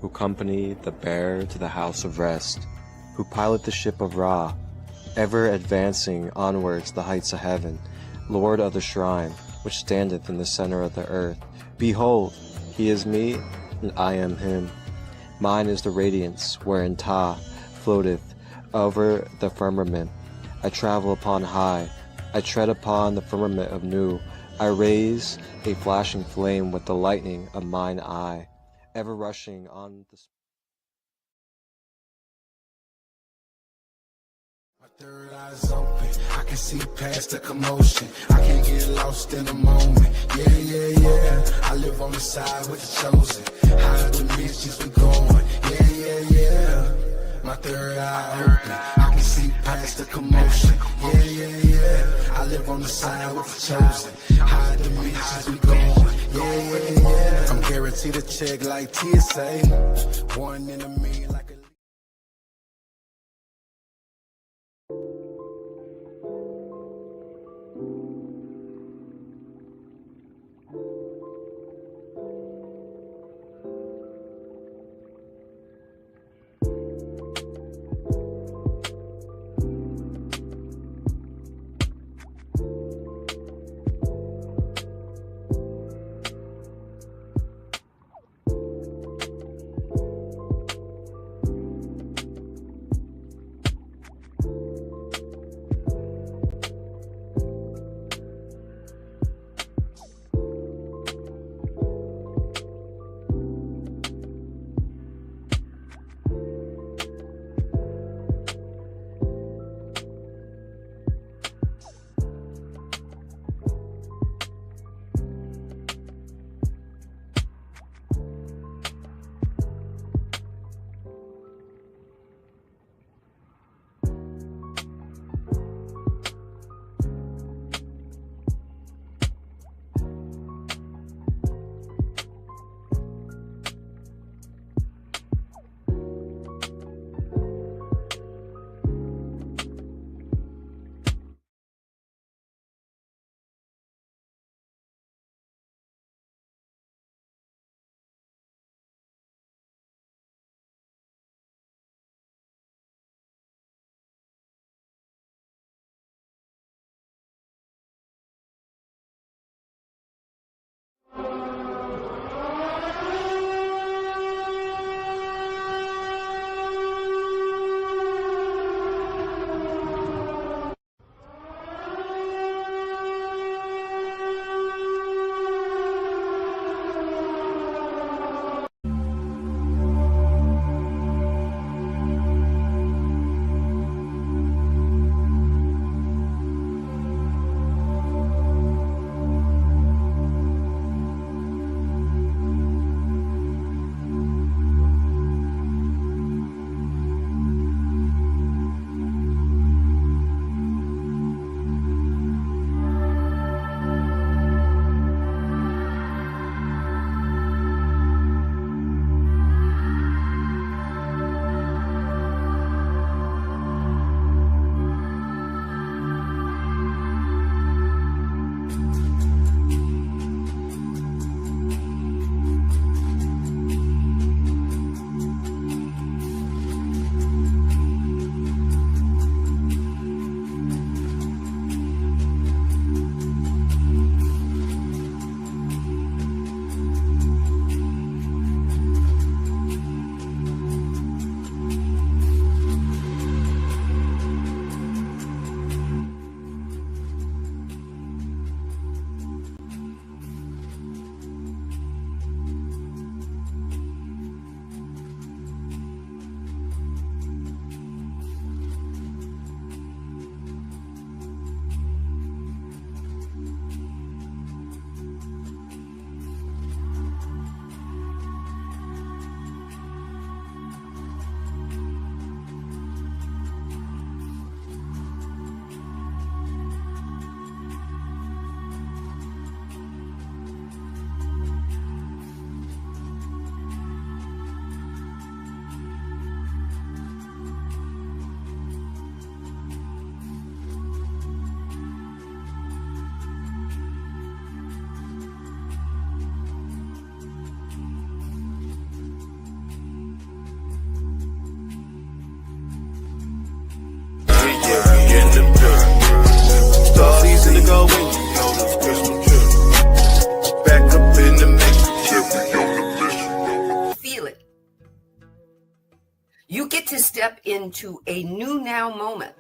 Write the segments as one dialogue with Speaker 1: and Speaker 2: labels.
Speaker 1: who accompany the bearer to the house of rest, who pilot the ship of Ra, ever advancing onwards the heights of heaven, Lord of the shrine, which standeth in the center of the earth. Behold, he is me, and I am him. Mine is the radiance, wherein Ta floateth over the firmament. I travel upon high, I tread upon the firmament of Nu. I raise a flashing flame with the lightning of mine eye, ever rushing on the...
Speaker 2: My third eye's open, I can see past the commotion. I can't get lost in the moment. Yeah, yeah, yeah. I live on the side with the chosen. Higher dimensions we going. Yeah, yeah, yeah. My third eye open, I can see past the commotion. Yeah, yeah, yeah. I live on the side with the chosen. Higher dimensions we going. Yeah, yeah, yeah. I'm guaranteed to check like TSA. One in a million like a...
Speaker 3: You get to step into a new now moment.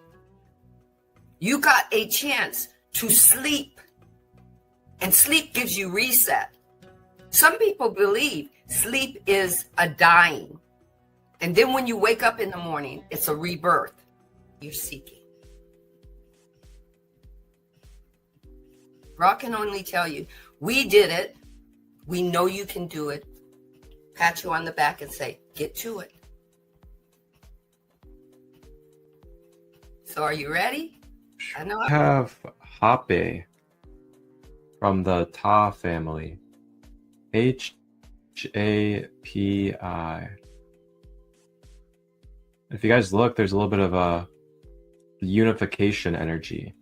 Speaker 3: You got a chance to sleep, and sleep gives you reset. Some people believe sleep is a dying, and then when you wake up in the morning, it's a rebirth. You're seeking. Ra can only tell you, we did it. We know you can do it. Pat you on the back and say, get to it. So are you ready? I know.
Speaker 1: I have Hape from the Ta family. Hapi. If you guys look, there's a little bit of a unification energy.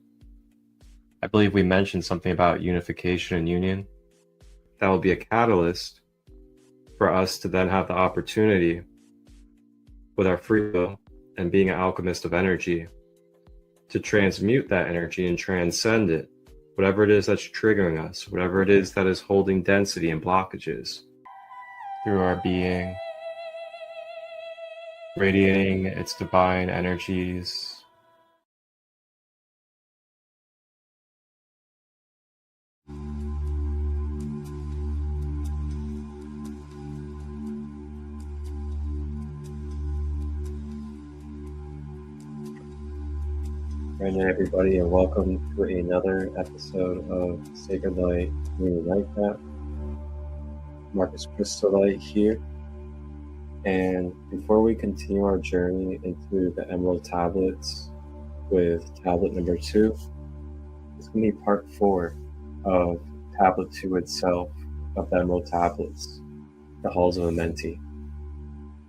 Speaker 1: I believe we mentioned something about unification and union. That will be a catalyst for us to then have the opportunity, with our free will and being an alchemist of energy, to transmute that energy and transcend it. Whatever it is that's triggering us, whatever it is that is holding density and blockages, through our being, radiating its divine energies. Right now, everybody, and welcome to another episode of SaCrEd Light NiGhT. Marcus Crystal Light here. And before we continue our journey into the Emerald Tablets with tablet number 2, it's going to be part 4 of tablet 2 itself of the Emerald Tablets, the Halls of Amenti.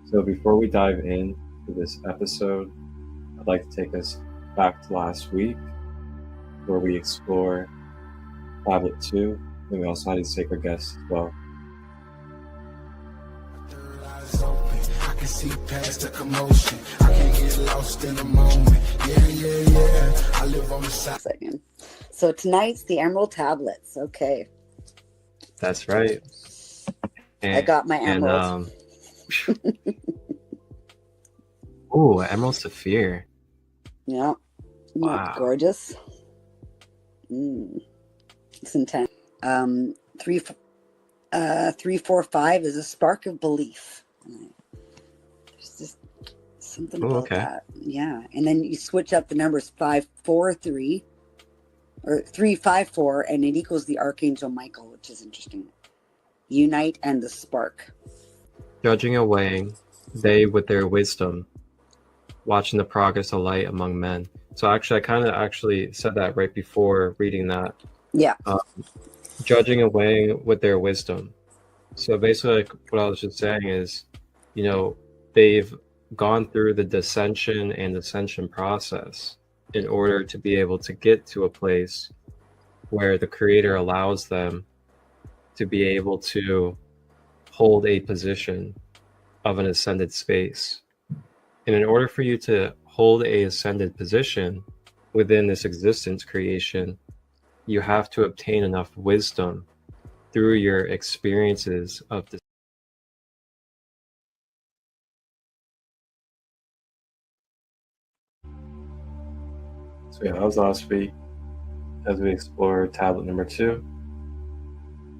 Speaker 1: So before we dive into this episode, I'd like to take us back to last week, where we explore tablet 2, and we also had a sacred guest as well.
Speaker 2: I can see past the commotion. I can get lost in the moment. Yeah. I live on the side.
Speaker 4: Second. So tonight's the Emerald Tablets. Okay.
Speaker 1: That's right.
Speaker 4: I got my emerald.
Speaker 1: Oh, Emerald Sapphire.
Speaker 4: Yeah.
Speaker 1: Wow.
Speaker 4: Gorgeous. It's intense. 345 is a spark of belief. There's just something about that. Yeah. And then you switch up the numbers 543 or 354, and it equals the Archangel Michael, which is interesting. Unite and the spark.
Speaker 1: Judging and weighing, they with their wisdom, watching the progress of light among men. So actually, I kind of said that right before reading that.
Speaker 4: Yeah.
Speaker 1: Judging and weighing with their wisdom. So basically, like what I was just saying is, they've gone through the descension and ascension process in order to be able to get to a place where the Creator allows them to be able to hold a position of an ascended space. And in order for you to hold a ascended position within this existence creation, you have to obtain enough wisdom through your experiences of this. So yeah, that was last week as we explored tablet number 2.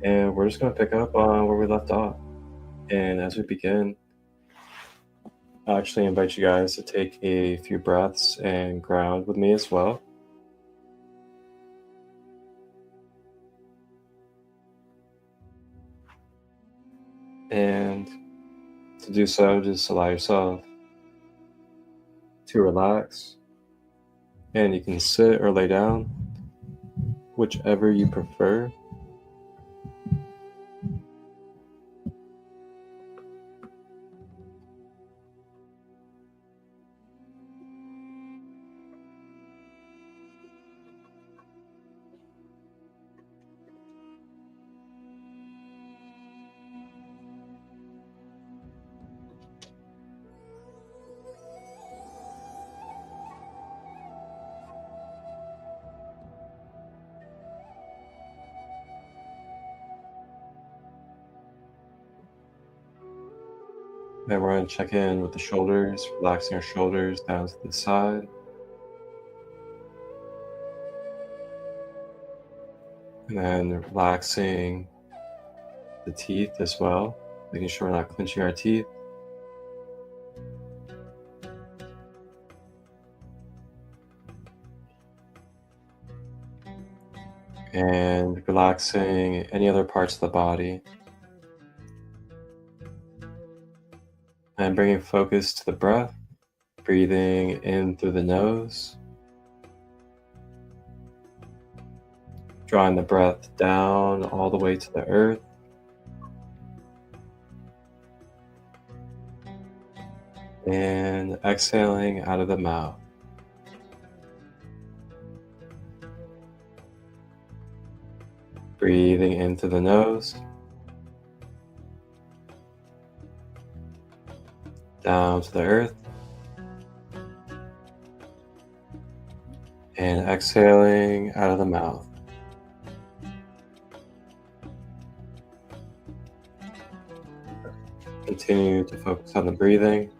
Speaker 1: And we're just going to pick up on where we left off. And as we begin, I actually invite you guys to take a few breaths and ground with me as well. And to do so, just allow yourself to relax. And you can sit or lay down, whichever you prefer. Then we're going to check in with the shoulders, relaxing our shoulders down to the side. And then relaxing the teeth as well, making sure we're not clenching our teeth. And relaxing any other parts of the body. And bringing focus to the breath, breathing in through the nose. Drawing the breath down all the way to the earth. And exhaling out of the mouth. Breathing into the nose. Down to the earth. And exhaling out of the mouth. Continue to focus on the breathing.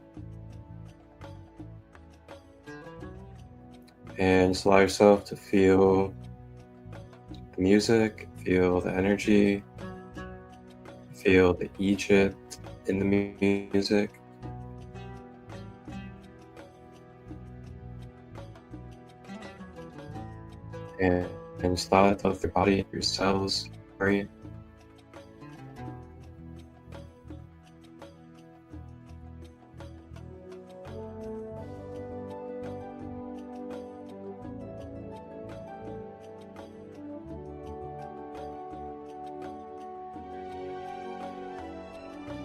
Speaker 1: And just allow yourself to feel the music, feel the energy, feel the Egypt in the music. And just allow it to your body, your cells, brain.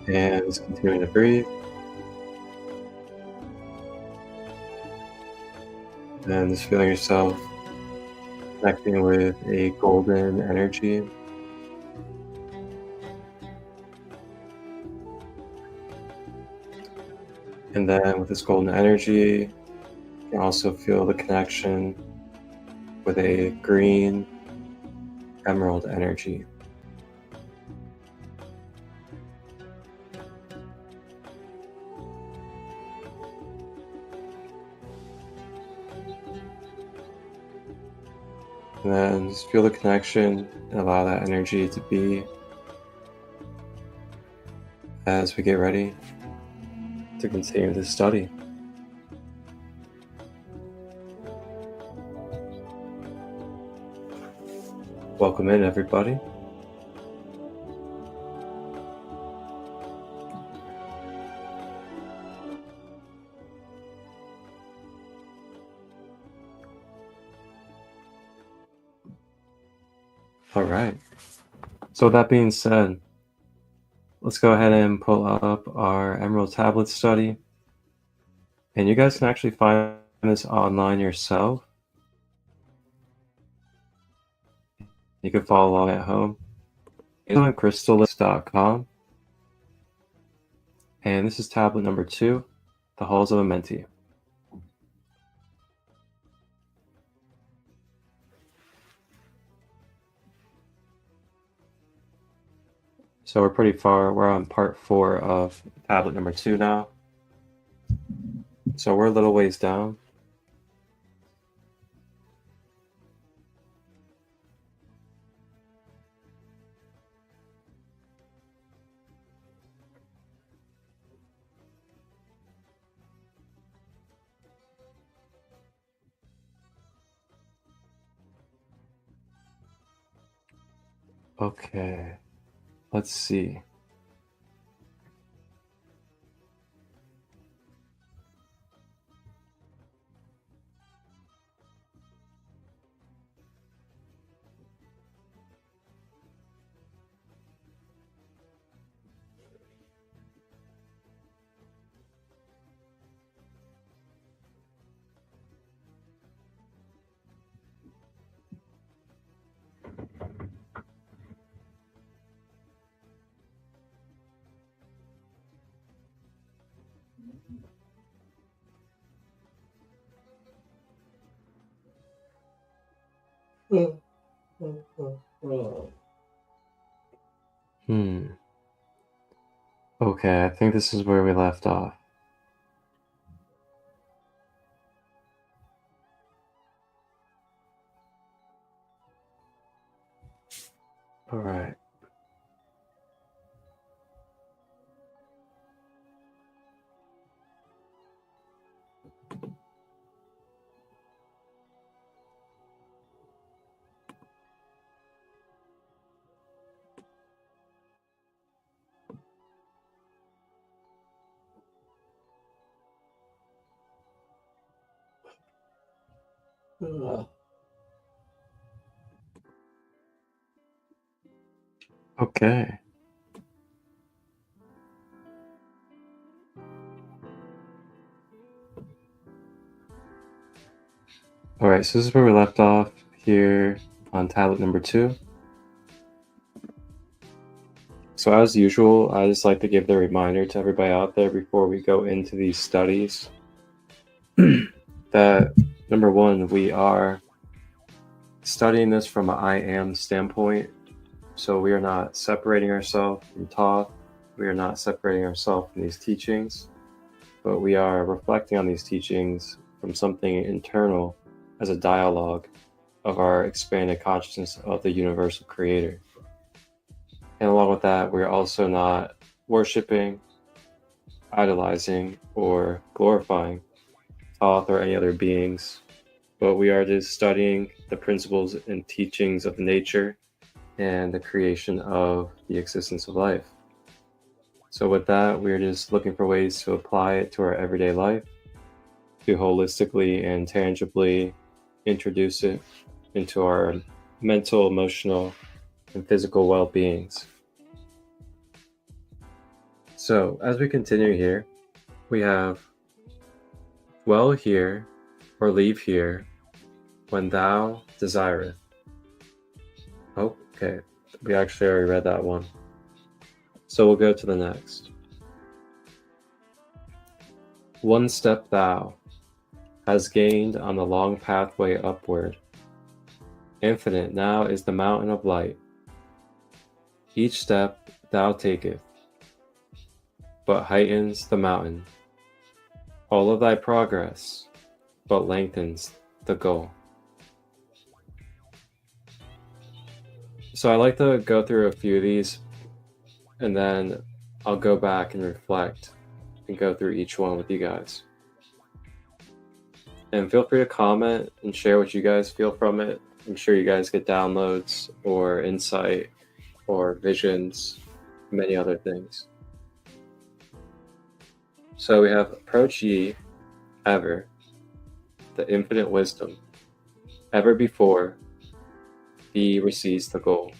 Speaker 1: And just continuing to breathe. And just feeling yourself connecting with a golden energy. And then with this golden energy, you can also feel the connection with a green emerald energy. And then just feel the connection and allow that energy to be as we get ready to continue this study. Welcome in, everybody. All right. So with that being said, let's go ahead and pull up our Emerald Tablet study. And you guys can actually find this online yourself. You can follow along at home. It's on crystallist.com. And this is tablet number 2, The Halls of Amenti. So we're pretty far. We're on part 4 of tablet number 2 now. So we're a little ways down. Okay, let's see. Okay, I think this is where we left off. All right. Okay. All right, so this is where we left off here on tablet number 2. So as usual, I just like to give the reminder to everybody out there before we go into these studies that, number 1, we are studying this from an I am standpoint. So we are not separating ourselves from Thoth. We are not separating ourselves from these teachings, but we are reflecting on these teachings from something internal as a dialogue of our expanded consciousness of the universal creator. And along with that, we're also not worshiping, idolizing, or glorifying Thoth or any other beings, but we are just studying the principles and teachings of nature and the creation of the existence of life. So with that, we're just looking for ways to apply it to our everyday life, to holistically and tangibly introduce it into our mental, emotional, and physical well-beings. So as we continue here, we have dwell here or leave here when thou desireth. Oh, okay. We actually already read that one. So we'll go to the next. One step thou has gained on the long pathway upward. Infinite now is the mountain of light. Each step thou taketh, but heightens the mountain. All of thy progress, but lengthens the goal. So I like to go through a few of these, and then I'll go back and reflect and go through each one with you guys. And feel free to comment and share what you guys feel from it. I'm sure you guys get downloads or insight or visions, many other things. So we have approach ye ever, the infinite wisdom. Ever before, he receives the goal.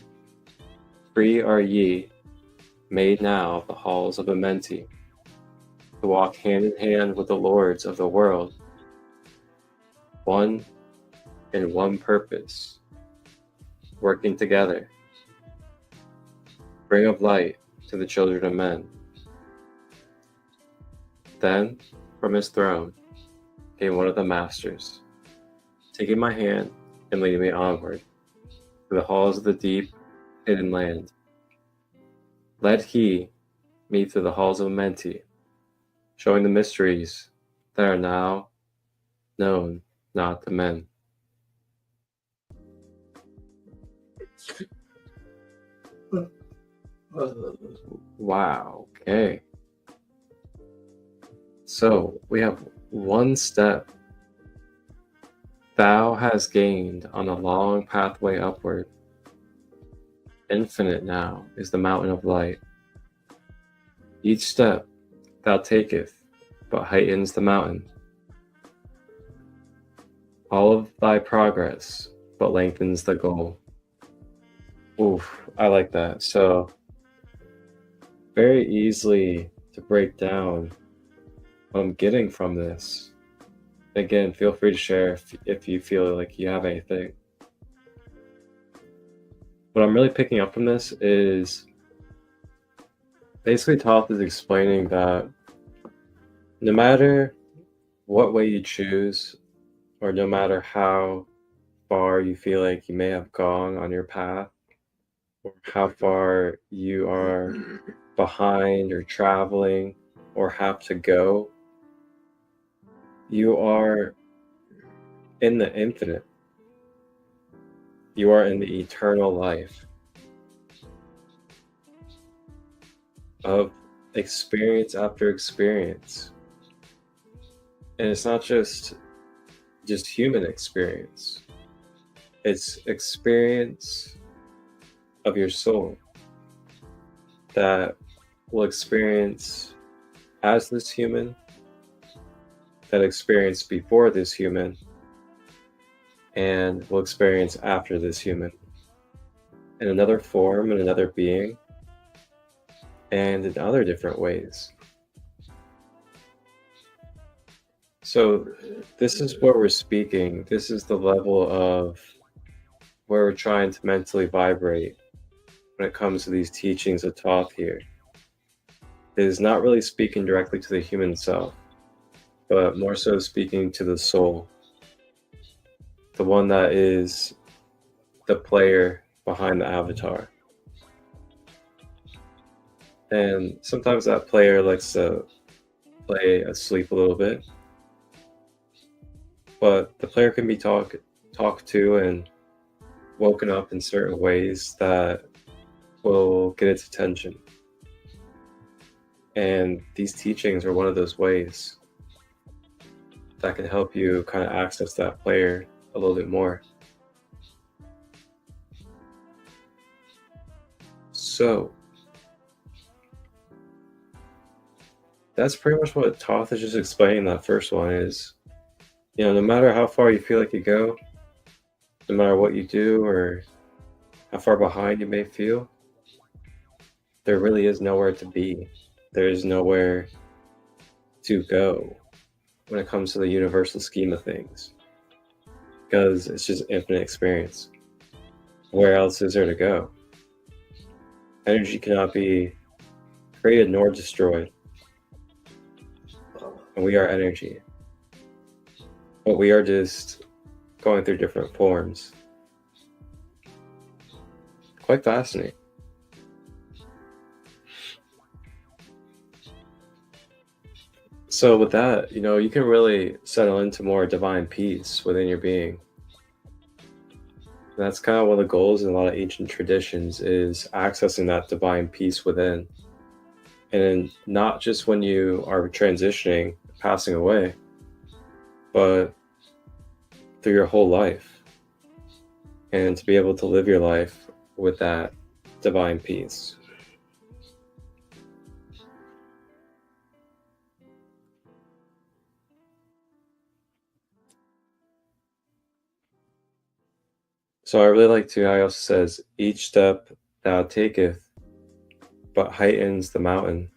Speaker 1: Free are ye, made now of the halls of Amenti, to walk hand in hand with the lords of the world, one in one purpose, working together. Bring of light to the children of men. Then, from his throne, came one of the masters, taking my hand and leading me onward to the halls of the deep, hidden land. Led he me to the halls of Amenti, showing the mysteries that are now known not to men. Wow, okay. So we have one step thou hast gained on a long pathway upward. Infinite now is the mountain of light. Each step thou taketh but heightens the mountain. All of thy progress but lengthens the goal. Oof, I like that. So very easily to break down what I'm getting from this. Again, feel free to share if you feel like you have anything. What I'm really picking up from this is basically Thoth is explaining that no matter what way you choose, or no matter how far you feel like you may have gone on your path, or how far you are behind or traveling or have to go. You are in the infinite. You are in the eternal life of experience after experience. And it's not just human experience. It's experience of your soul that will experience as this human, that experienced before this human, and will experience after this human in another form, in another being, and in other different ways. So this is where we're speaking. This is the level of where we're trying to mentally vibrate when it comes to these teachings of Thoth here. It is not really speaking directly to the human self, but more so speaking to the soul, the one that is the player behind the avatar. And sometimes that player likes to play asleep a little bit, but the player can be talked to and woken up in certain ways that will get its attention. And these teachings are one of those ways that can help you kind of access that player a little bit more. So that's pretty much what Thoth is just explaining. That first one is, no matter how far you feel like you go, no matter what you do or how far behind you may feel, there really is nowhere to be. There is nowhere to go when it comes to the universal scheme of things, because it's just infinite experience. Where else is there to go? Energy cannot be created nor destroyed, and we are energy, but we are just going through different forms. Quite fascinating. So with that, you can really settle into more divine peace within your being. That's kind of one of the goals in a lot of ancient traditions, is accessing that divine peace within. And not just when you are transitioning, passing away, but through your whole life. And to be able to live your life with that divine peace. So I really like how he also says, each step thou taketh but heightens the mountain.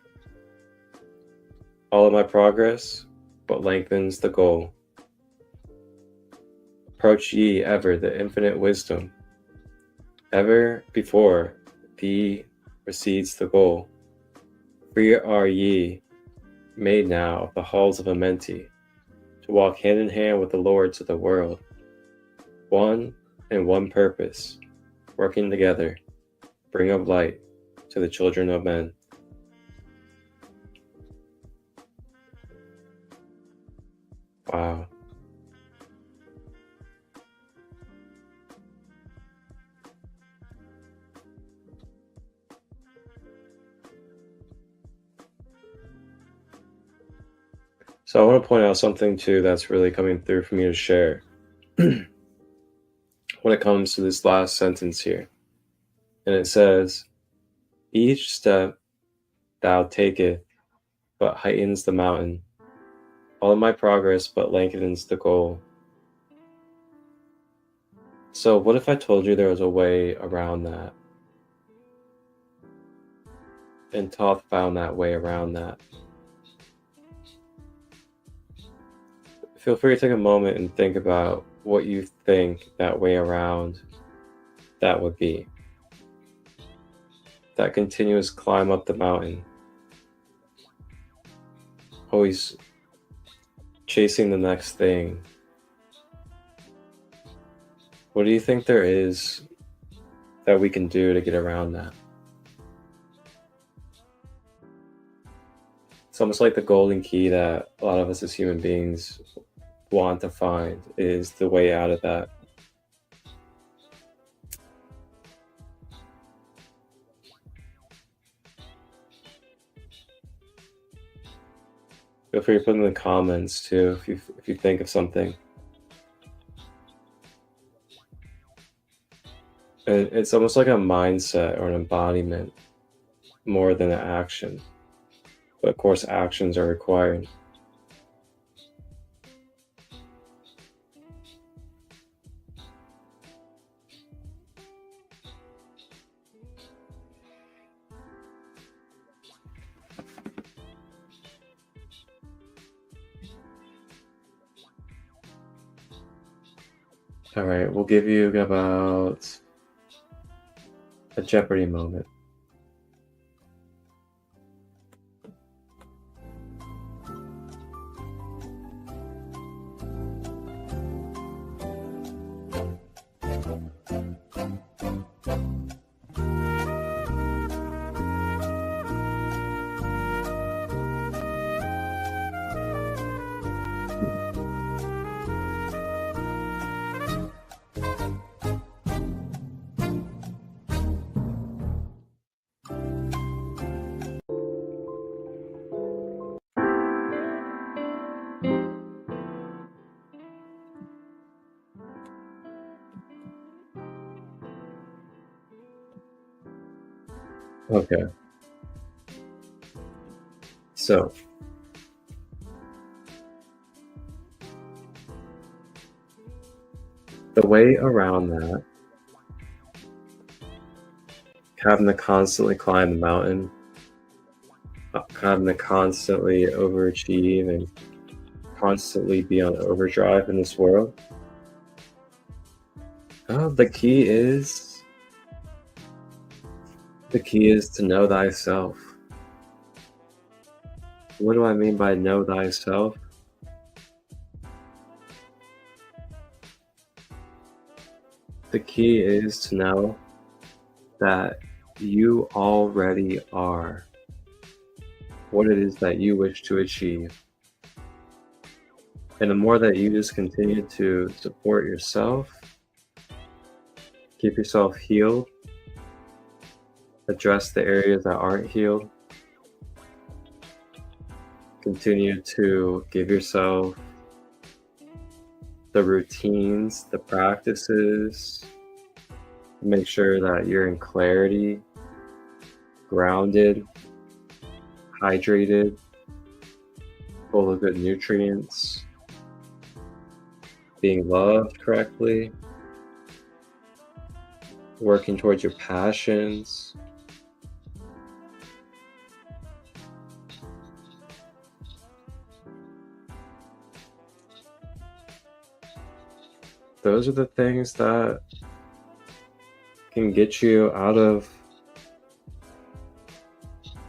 Speaker 1: All of my progress but lengthens the goal. Approach ye ever the infinite wisdom. Ever before thee recedes the goal. Free are ye made now of the halls of Amenti, to walk hand in hand with the lords of the world. One and one purpose, working together, bring of light to the children of men. Wow. So I want to point out something too that's really coming through for me to share. When it comes to this last sentence here. And it says, each step thou taketh but heightens the mountain. All of my progress but lengthens the goal. So what if I told you there was a way around that? And Thoth found that way around that. Feel free to take a moment and think about what you think that way around that would be. That continuous climb up the mountain. Always chasing the next thing. What do you think there is that we can do to get around that. It's almost like the golden key that a lot of us as human beings want to find is the way out of that. Feel free to put in the comments too if you think of something. It's almost like a mindset or an embodiment more than an action. But of course, actions are required. All right, we'll give you about a Jeopardy moment. Okay. So, the way around that, having to constantly climb the mountain, having to constantly overachieve and constantly be on overdrive in this world, the key is to know thyself. What do I mean by know thyself? The key is to know that you already are what it is that you wish to achieve. And the more that you just continue to support yourself, keep yourself healed, address the areas that aren't healed, continue to give yourself the routines, the practices, make sure that you're in clarity, grounded, hydrated, full of good nutrients, being loved correctly, working towards your passions. Those are the things that can get you out of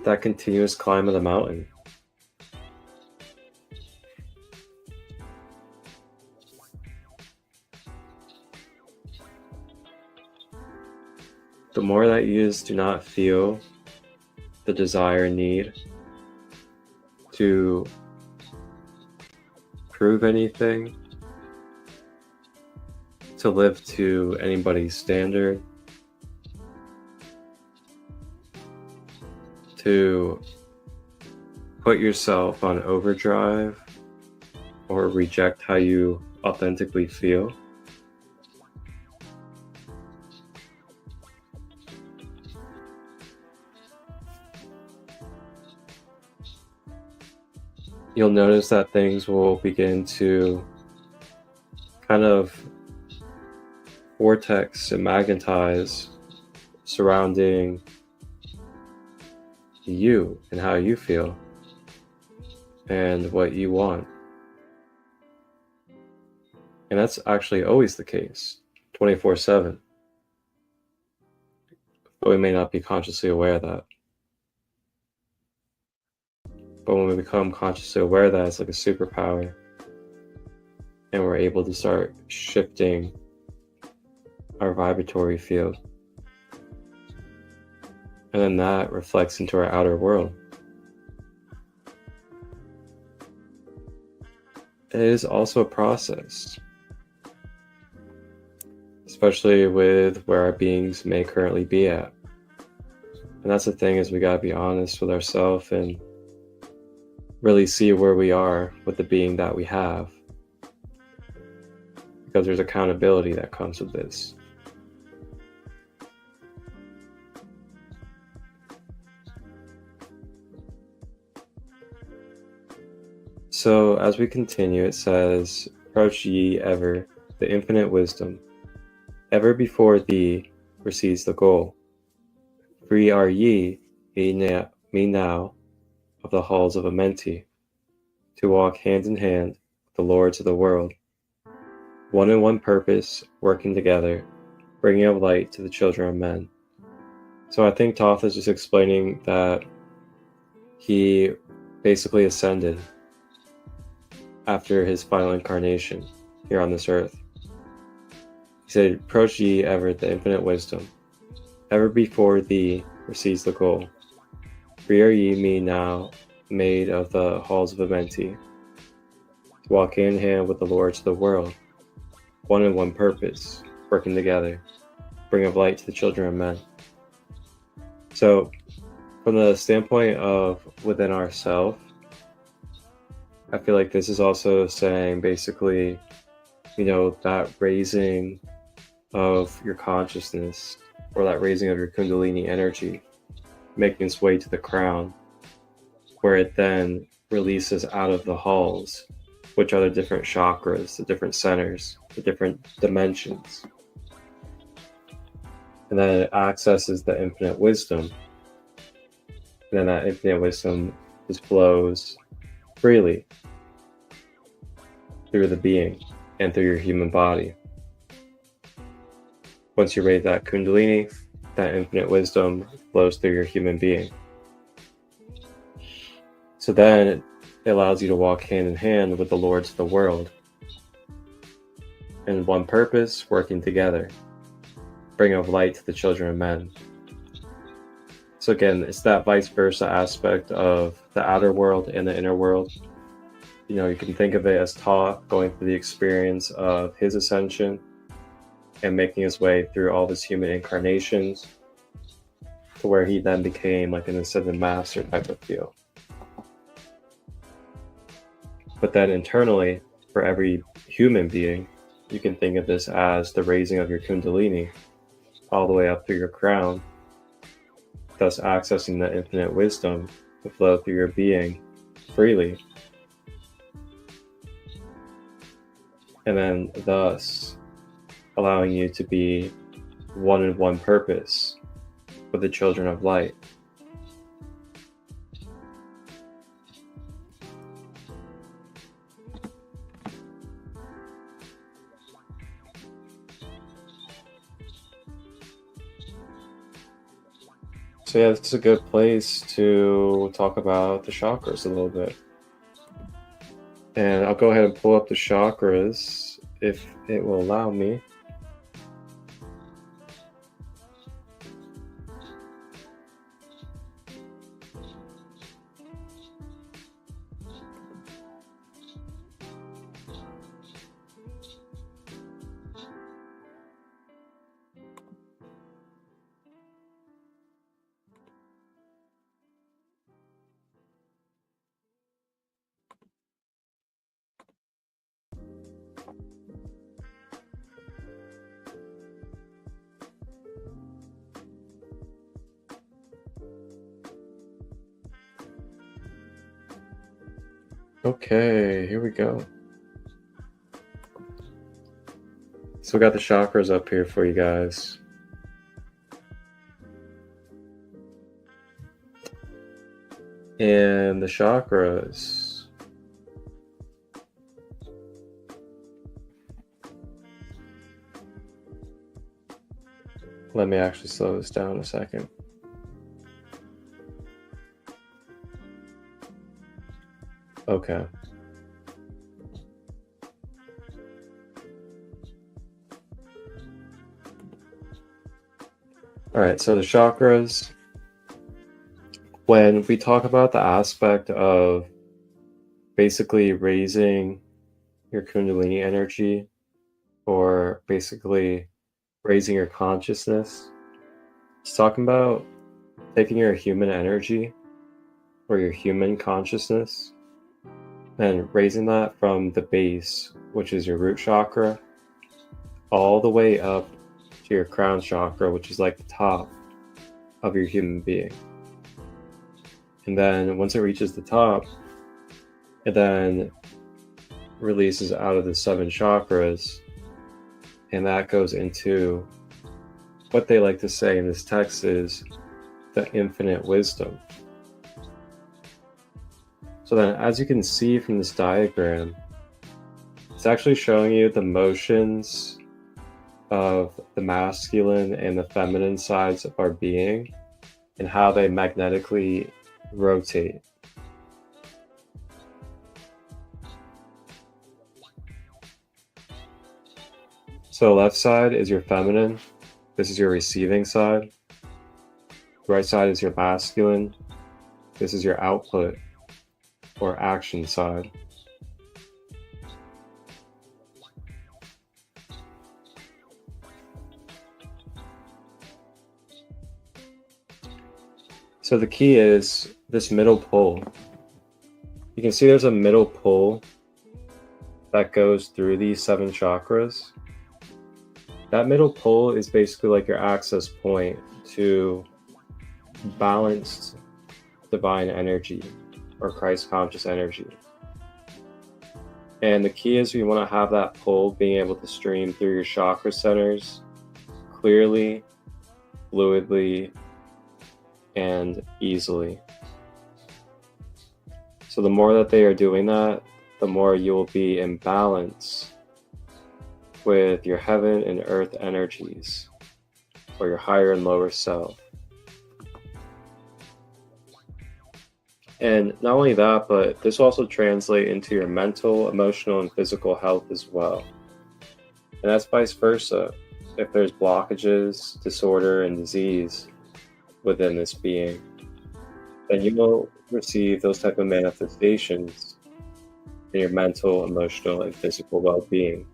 Speaker 1: that continuous climb of the mountain. The more that you just do not feel the desire and need to prove anything, to live to anybody's standard, to put yourself on overdrive or reject how you authentically feel, you'll notice that things will begin to kind of vortex and magnetize surrounding you and how you feel and what you want. And that's actually always the case, 24/7. But we may not be consciously aware of that. But when we become consciously aware of that, it's like a superpower. And we're able to start shifting our vibratory field. And then that reflects into our outer world. It is also a process, especially with where our beings may currently be at. And that's the thing, is we gotta be honest with ourselves and really see where we are with the being that we have, because there's accountability that comes with this. So as we continue, it says, approach ye ever the infinite wisdom. Ever before thee recedes the goal. Free are ye, me now, of the halls of Amenti, to walk hand in hand with the lords of the world, one in one purpose, working together, bringing of light to the children of men. So I think Thoth is just explaining that he basically ascended after his final incarnation here on this earth. He said, approach ye ever the infinite wisdom. Ever before thee recedes the goal. Free are ye, me now, made of the halls of Amenti, to walk hand in hand with the lords of the world, one in one purpose, working together, bring of light to the children of men. So, from the standpoint of within ourselves, I feel like this is also saying basically, that raising of your consciousness, or that raising of your Kundalini energy, making its way to the crown, where it then releases out of the halls, which are the different chakras, the different centers, the different dimensions. And then it accesses the infinite wisdom. And then that infinite wisdom just flows freely through the being and through your human body. Once you raise that Kundalini, that infinite wisdom flows through your human being. So then it allows you to walk hand in hand with the lords of the world, in one purpose, working together, bring of light to the children of men. So again, it's that vice versa aspect of the outer world and the inner world. You can think of it as Thoth going through the experience of his ascension and making his way through all of his human incarnations to where he then became like an ascended master type of feel. But then internally, for every human being, you can think of this as the raising of your Kundalini all the way up through your crown, thus accessing the infinite wisdom to flow through your being freely. And then thus allowing you to be one in one purpose with the children of light. So yeah, this is a good place to talk about the chakras a little bit. And I'll go ahead and pull up the chakras if it will allow me. Okay, here we go. So we got the chakras up here for you guys. And the chakras. Let me actually slow this down a second. Okay. All right, so the chakras, when we talk about the aspect of basically raising your Kundalini energy, or basically raising your consciousness, it's talking about taking your human energy or your human consciousness and raising that from the base, which is your root chakra, all the way up to your crown chakra, which is like the top of your human being. And then once it reaches the top, it then releases out of the 7 chakras, and that goes into what they like to say in this text is the infinite wisdom. So then, as you can see from this diagram, it's actually showing you the motions of the masculine and the feminine sides of our being and how they magnetically rotate. So left side is your feminine. This is your receiving side. Right side is your masculine. This is your output or action side. So the key is this middle pole. You can see there's a middle pole that goes through these 7 chakras. That middle pole is basically like your access point to balanced divine energy or Christ conscious energy. And the key is we want to have that pole being able to stream through your chakra centers clearly, fluidly, and easily. So the more that they are doing that, the more you will be in balance with your heaven and earth energies, or your higher and lower self. And not only that, but this also translates into your mental, emotional, and physical health as well. And that's vice versa. If there's blockages, disorder, and disease within this being, then you will receive those type of manifestations in your mental, emotional, and physical well-being.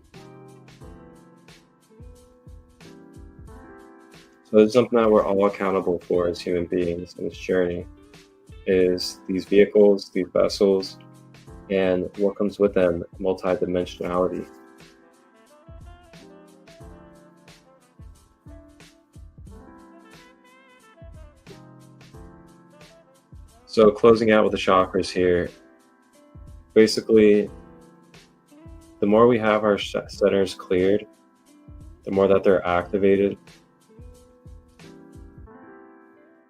Speaker 1: So this is something that we're all accountable for as human beings in this journey, is these vehicles, these vessels, and what comes with them, multidimensionality. So closing out with the chakras here, basically, the more we have our centers cleared, the more that they're activated,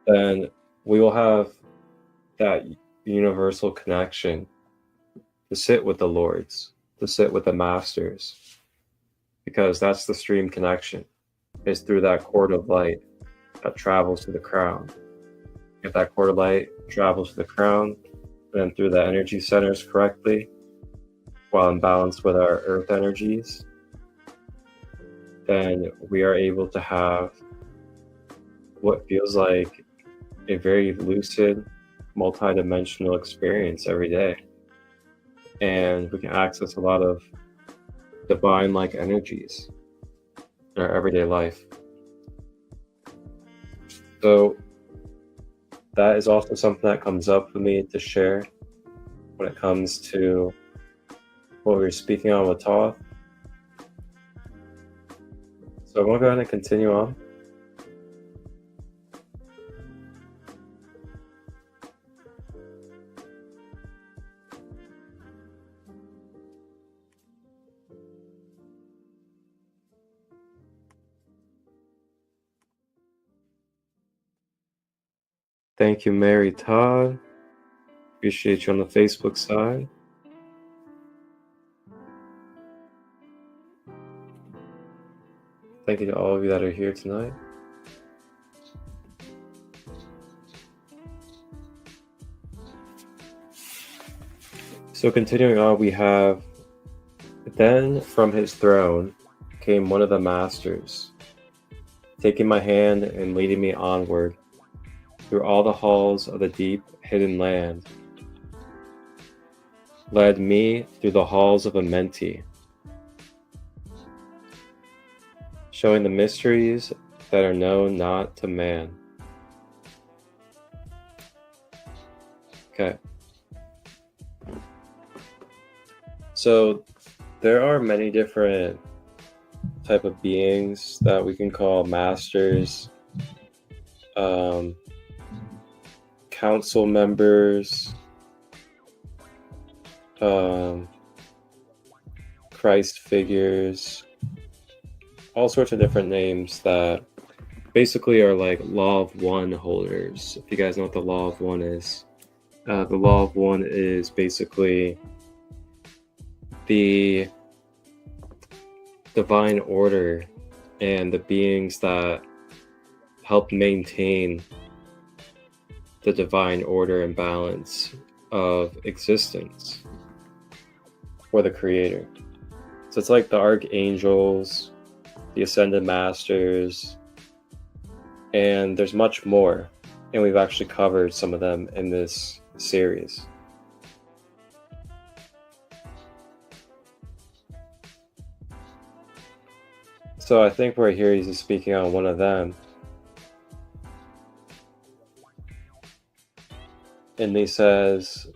Speaker 1: then we will have that universal connection to sit with the Lords, to sit with the Masters, because that's the stream connection, is through that cord of light that travels to the crown. If that cord of light travels to the crown, then through the energy centers correctly, while in balance with our earth energies, then we are able to have what feels like a very lucid, multi-dimensional experience every day. And we can access a lot of divine-like energies in our everyday life. So that is also something that comes up for me to share when it comes to what we were speaking on with Thoth. So I'm going to go ahead and continue on. Thank you, Mary Todd. Appreciate you on the Facebook side. Thank you to all of you that are here tonight. So continuing on, we have, then from his throne came one of the masters, taking my hand and leading me onward. through all the halls of the deep hidden land, led me through the halls of Amenti, showing the mysteries that are known not to man. Okay. So there are many different type of beings that we can call masters, council members, Christ figures, all sorts of different names that basically are like Law of One holders. If you guys know what the Law of One is, the Law of One is basically the divine order and the beings that help maintain the divine order and balance of existence for the creator. So it's like the archangels, the ascended masters, and there's much more, and we've actually covered some of them in this series. So I think right here he's speaking on one of them. And he says,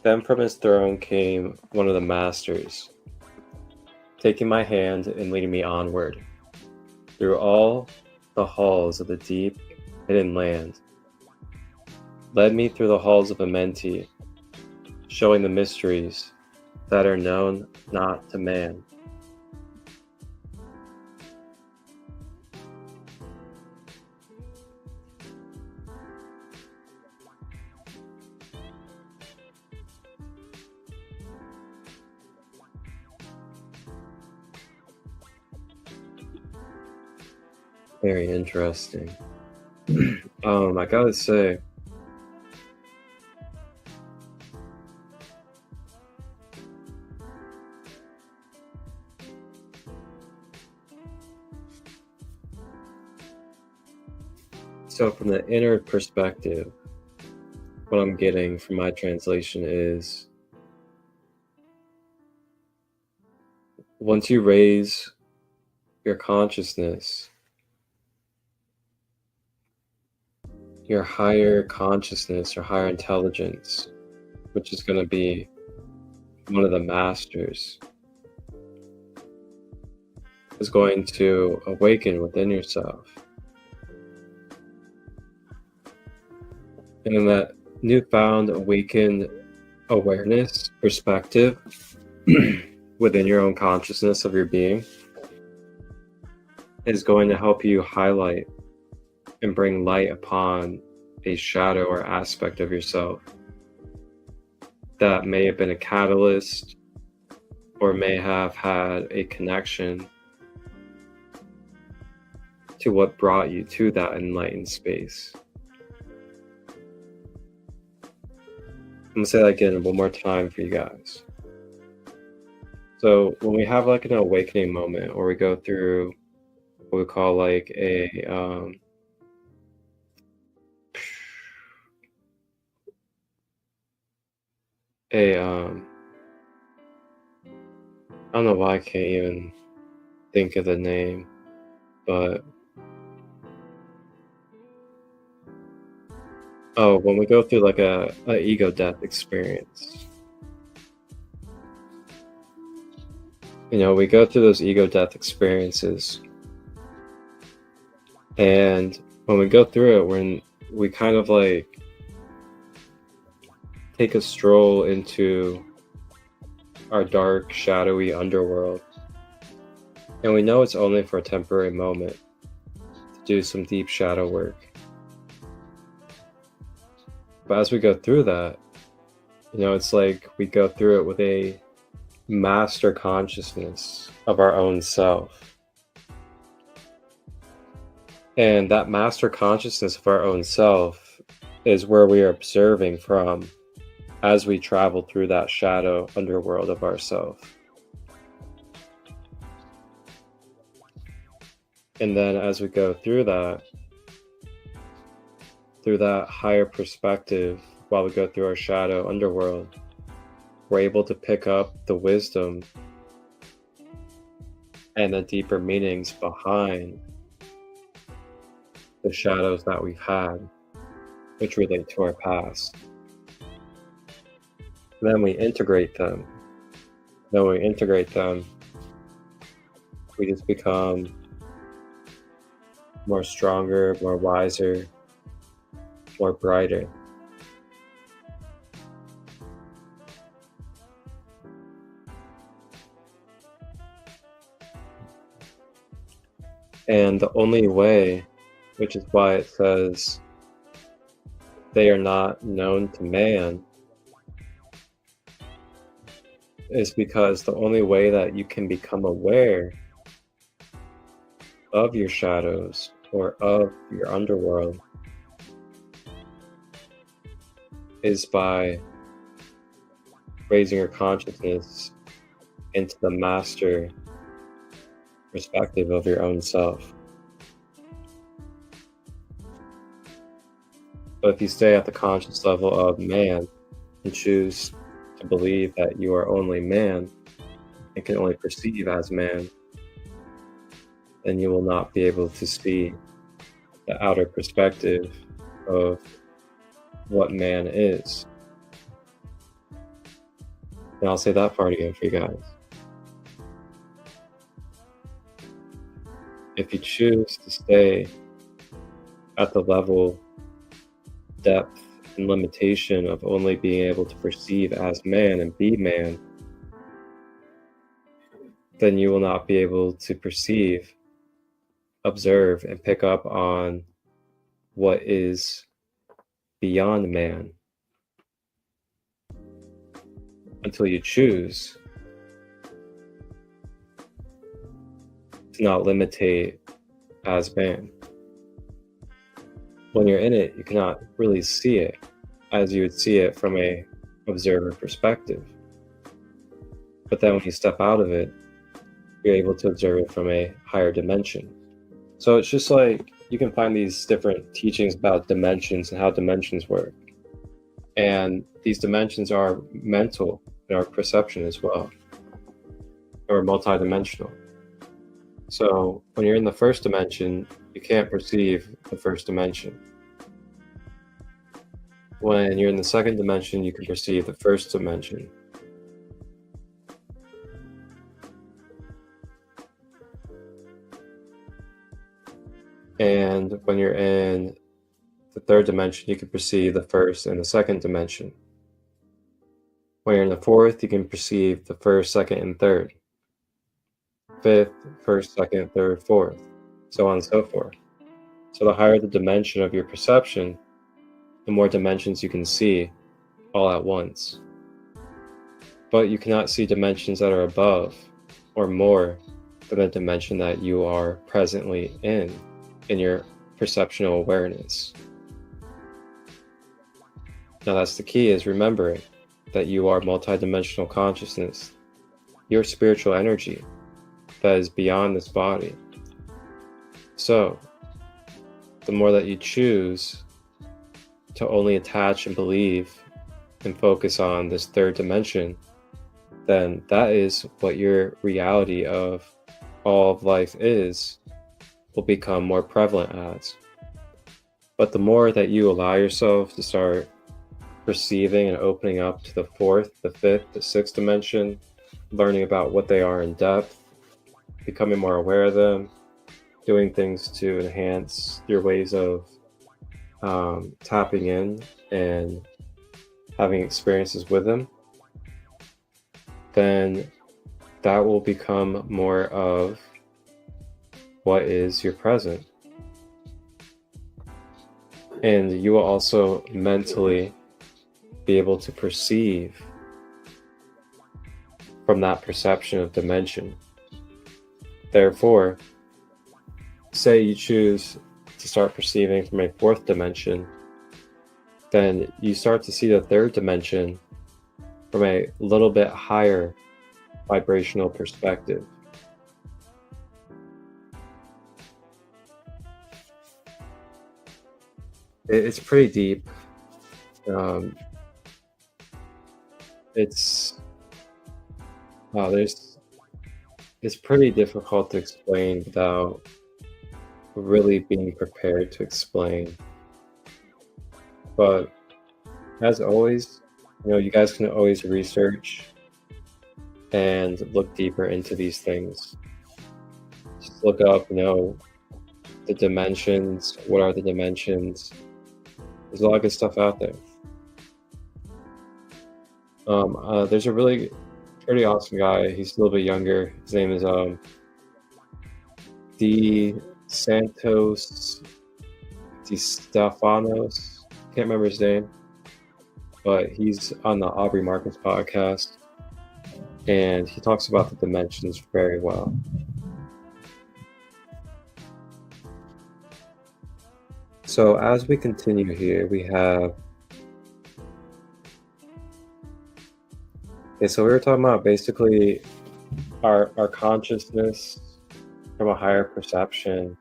Speaker 1: "Then from his throne came one of the masters, taking my hand and leading me onward, through all the halls of the deep hidden land, led me through the halls of Amenti, showing the mysteries that are known not to man." Very interesting. I gotta say, so from the inner perspective, what I'm getting from my translation is, once you raise your consciousness, your higher consciousness or higher intelligence, which is going to be one of the masters, is going to awaken within yourself. And in that newfound awakened awareness perspective within your own consciousness of your being is going to help you highlight and bring light upon a shadow or aspect of yourself that may have been a catalyst or may have had a connection to what brought you to that enlightened space. I'm gonna say that again one more time for you guys. So when we have like an awakening moment, or we go through what we call like I don't know why I can't even think of the name, but when we go through like a ego death experience, you know, we go through those ego death experiences, and when we go through it, when we kind of like take a stroll into our dark, shadowy underworld, and we know it's only for a temporary moment to do some deep shadow work. But as we go through that, you know, it's like we go through it with a master consciousness of our own self. And that master consciousness of our own self is where we are observing from as we travel through that shadow underworld of ourself. And then as we go through that, through that higher perspective, while we go through our shadow underworld, we're able to pick up the wisdom and the deeper meanings behind the shadows that we've had, which relate to our past. Then we integrate them. Then we integrate them, we just become more stronger, more wiser, more brighter. And the only way, which is why it says they are not known to man, is because the only way that you can become aware of your shadows or of your underworld is by raising your consciousness into the master perspective of your own self. But if you stay at the conscious level of man and choose to believe that you are only man and can only perceive as man, then you will not be able to see the outer perspective of what man is. And I'll say that part again for you guys. If you choose to stay at the level, depth, and limitation of only being able to perceive as man and be man, then you will not be able to perceive, observe, and pick up on what is beyond man until you choose to not limitate as man. When you're in it, you cannot really see it as you would see it from a observer perspective. But then when you step out of it, you're able to observe it from a higher dimension. So it's just like you can find these different teachings about dimensions and how dimensions work. And these dimensions are mental in our perception as well, or multidimensional. So when you're in the first dimension, you can't perceive the first dimension. When you're in the second dimension, you can perceive the first dimension. And when you're in the third dimension, you can perceive the first and the second dimension. When you're in the fourth, you can perceive the first, second, and third. Fifth, first, second, third, fourth, so on and so forth. So the higher the dimension of your perception, the more dimensions you can see all at once. But you cannot see dimensions that are above or more than the dimension that you are presently in your perceptual awareness. Now that's the key, is remembering that you are multidimensional consciousness, your spiritual energy that is beyond this body. So the more that you choose to only attach and believe and focus on this third dimension, then that is what your reality of all of life will become more prevalent as. But the more that you allow yourself to start perceiving and opening up to the fourth, the fifth, the sixth dimension, learning about what they are in depth, becoming more aware of them, doing things to enhance your ways of tapping in and having experiences with them, then that will become more of what is your present. And you will also mentally be able to perceive from that perception of dimension. Therefore, say you choose to start perceiving from a fourth dimension, then you start to see the third dimension from a little bit higher vibrational perspective. it's pretty deep. It's it's pretty difficult to explain without really being prepared to explain. But as always, you guys can always research and look deeper into these things. Just look up, the dimensions. What are the dimensions? There's a lot of good stuff out there. There's a really pretty awesome guy. He's a little bit younger. His name is Santos De Stefanos. Can't remember his name, but he's on the Aubrey Marcus podcast, and he talks about the dimensions very well. So as we continue here, we have so we were talking about basically our consciousness from a higher perception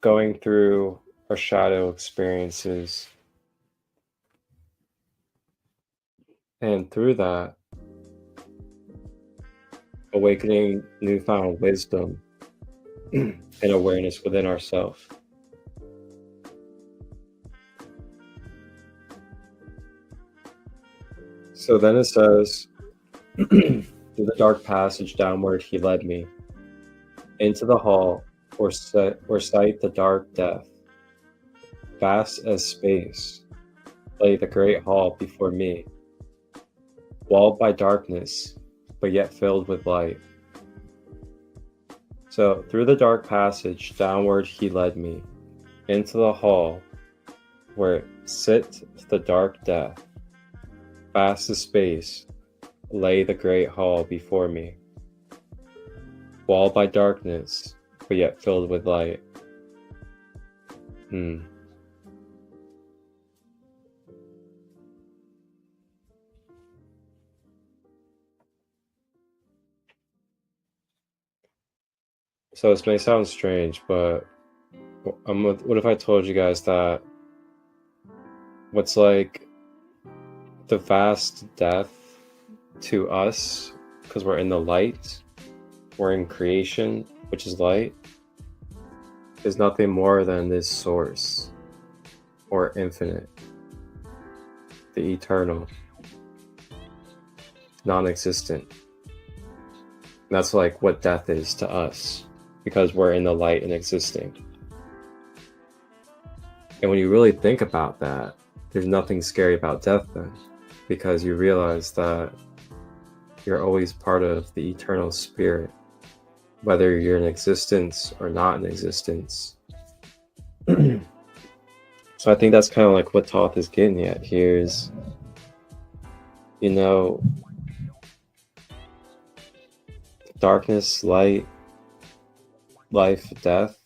Speaker 1: going through our shadow experiences, and through that awakening newfound wisdom and awareness within ourselves. So then it says, through the dark passage downward he led me, into the hall or sight the dark death. Vast as space lay the great hall before me, walled by darkness, but yet filled with light. So through the dark passage downward he led me, into the hall where sit the dark death. Vast as space lay the great hall before me, walled by darkness, but yet filled with light. So this may sound strange, but what if I told you guys that what's like the vast death to us, because we're in the light, we're in creation, which is light, is nothing more than this source, or infinite, the eternal, non-existent. That's like what death is to us, because we're in the light and existing. And when you really think about that, there's nothing scary about death then, because you realize that you're always part of the eternal spirit, whether you're in existence or not in existence. So I think that's kind of like what Thoth is getting at here is, darkness, light, life, death,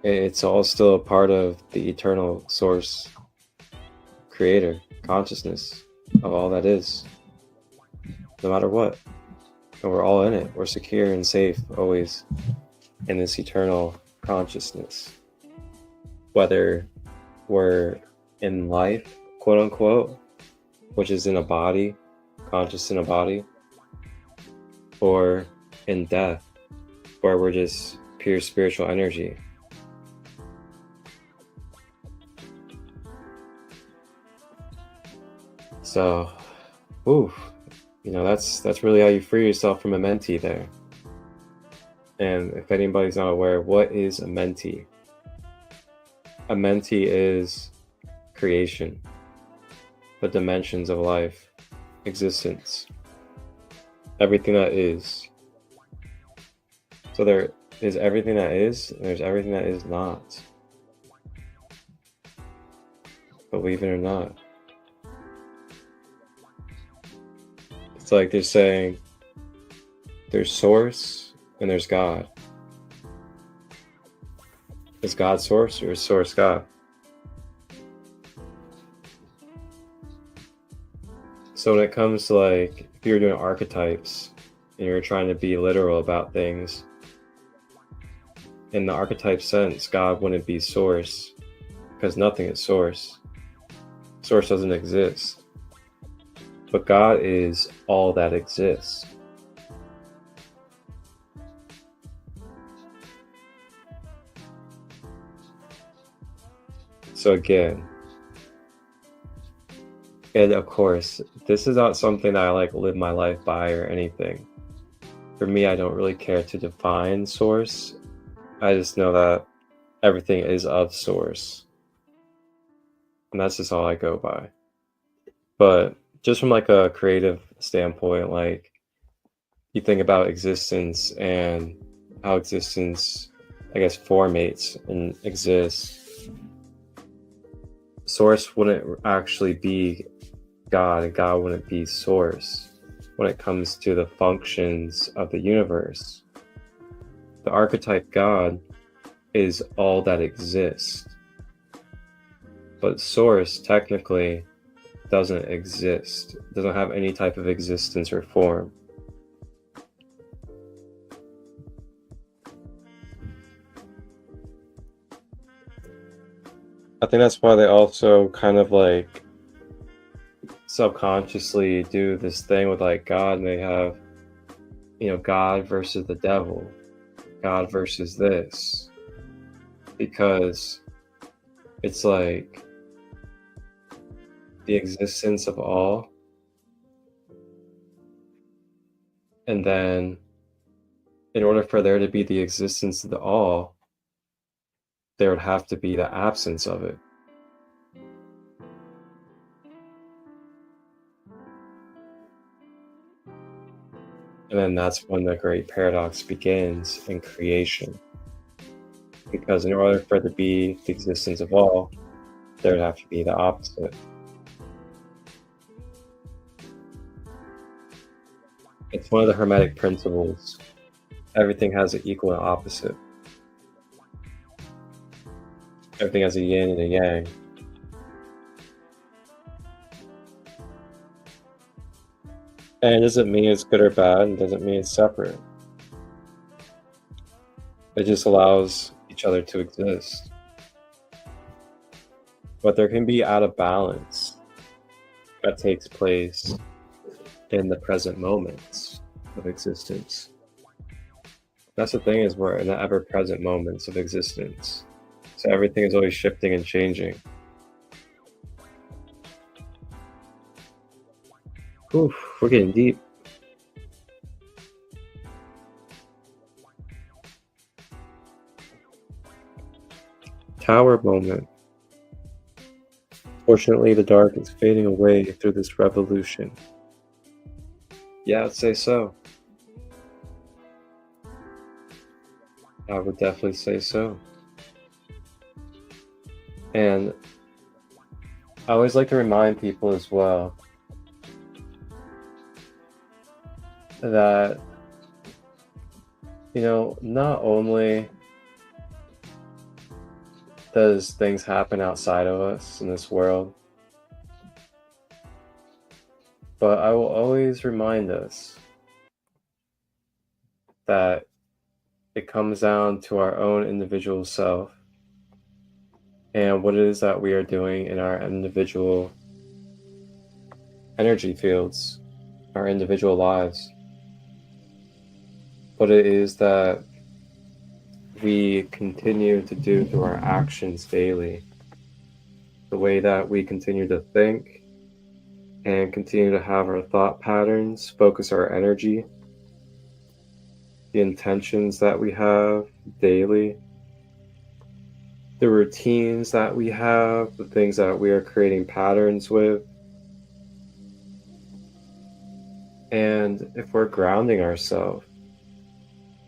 Speaker 1: it's all still a part of the eternal source, creator, consciousness of all that is, no matter what. And we're all in it. We're secure and safe always in this eternal consciousness. Whether we're in life, quote unquote, which is in a body, conscious in a body, or in death, where we're just pure spiritual energy. So, that's really how you free yourself from a mentee there. And if anybody's not aware, what is a mentee? A mentee is creation, the dimensions of life, existence, everything that is. So there is everything that is, and there's everything that is not. Believe it or not. It's like they're saying there's source and there's God. Is God source or is source God? So when it comes to like, if you're doing archetypes and you're trying to be literal about things, in the archetype sense, God wouldn't be source, because nothing is source. Source doesn't exist. But God is all that exists. So again, and of course, this is not something that I like live my life by or anything. For me, I don't really care to define source. I just know that everything is of source. And that's just all I go by. But just from like a creative standpoint, like you think about existence and how existence, I guess, formates and exists. Source wouldn't actually be God, and God wouldn't be source when it comes to the functions of the universe. The archetype God is all that exists. But source technically doesn't exist, doesn't have any type of existence or form. I think that's why they also kind of like subconsciously do this thing with like God, and they have, you know, God versus the devil, God versus this, because it's like the existence of all, and then in order for there to be the existence of the all, there would have to be the absence of it. And then that's when the great paradox begins in creation. Because in order for there to be the existence of all, there would have to be the opposite. It's one of the Hermetic principles. Everything has an equal and opposite. Everything has a yin and a yang. And it doesn't mean it's good or bad, and doesn't mean it's separate. It just allows each other to exist. But there can be out of balance that takes place in the present moments of existence. That's the thing, is we're in the ever-present moments of existence. So everything is always shifting and changing. Oof, we're getting deep. Tower moment. Fortunately, the dark is fading away through this revolution. Yeah, I'd say so. I would definitely say so. And I always like to remind people as well that, you know, not only does things happen outside of us in this world, but I will always remind us that it comes down to our own individual self and what it is that we are doing in our individual energy fields, our individual lives. What it is that we continue to do through our actions daily, the way that we continue to think and continue to have our thought patterns focus our energy, the intentions that we have daily, the routines that we have, the things that we are creating patterns with. And if we're grounding ourselves,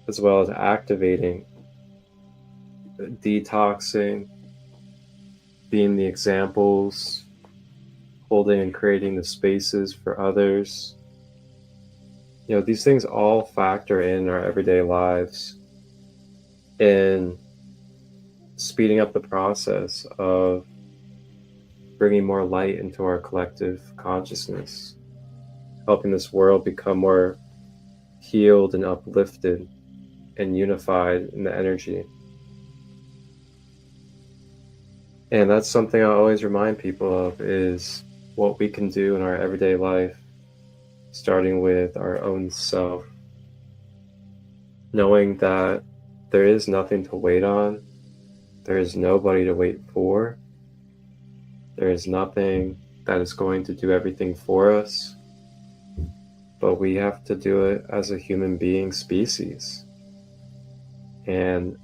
Speaker 1: as well as activating, detoxing, being the examples, holding and creating the spaces for others, you know, these things all factor in our everyday lives in speeding up the process of bringing more light into our collective consciousness, helping this world become more healed and uplifted and unified in the energy. And that's something I always remind people of, is what we can do in our everyday life, starting with our own self, knowing that there is nothing to wait on, there is nobody to wait for, there is nothing that is going to do everything for us, but we have to do it as a human being species. And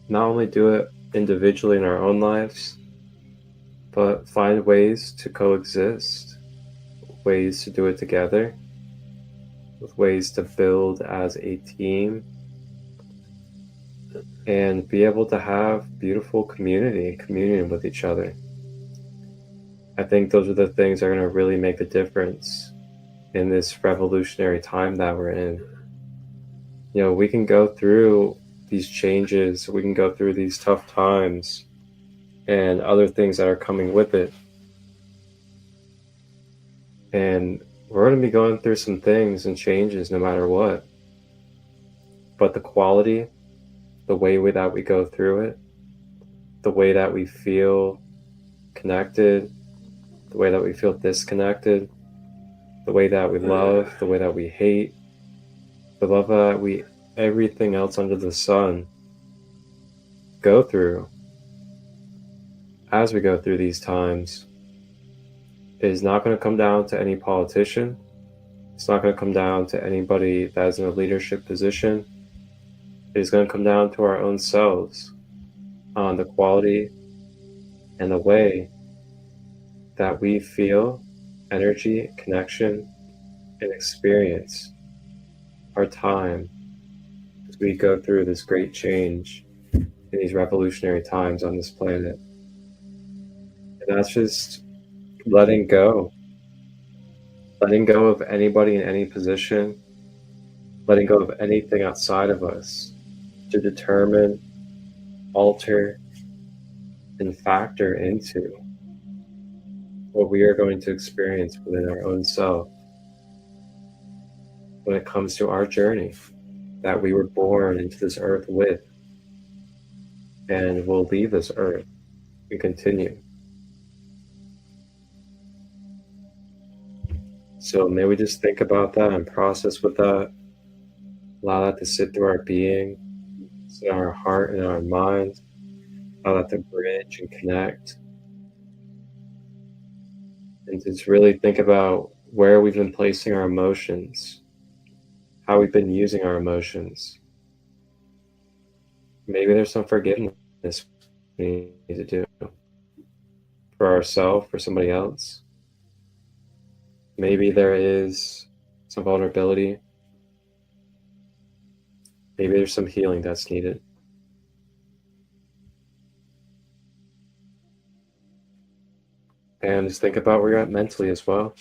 Speaker 1: not only do it individually in our own lives, but find ways to coexist, ways to do it together, with ways to build as a team, and be able to have beautiful community and communion with each other. I think those are the things that are going to really make a difference in this revolutionary time that we're in. You know, we can go through these changes, we can go through these tough times and other things that are coming with it. And we're going to be going through some things and changes no matter what. But the quality, the way that we go through it, the way that we feel connected, the way that we feel disconnected, the way that we love, the way that we hate, the love that we, everything else under the sun, go through as we go through these times, is not going to come down to any politician. It's not going to come down to anybody that is in a leadership position. It is going to come down to our own selves, on the quality and the way that we feel energy, connection, and experience our time as we go through this great change in these revolutionary times on this planet. And that's just letting go of anybody in any position, letting go of anything outside of us to determine, alter, and factor into what we are going to experience within our own self when it comes to our journey that we were born into this earth with, and will leave this earth and continue. So may we just think about that and process with that, allow that to sit through our being, sit in our heart and our mind, allow that to bridge and connect, and just really think about where we've been placing our emotions, how we've been using our emotions. Maybe there's some forgiveness we need to do for ourselves, for somebody else. Maybe there is some vulnerability. Maybe there's some healing that's needed. And just think about where you're at mentally as well.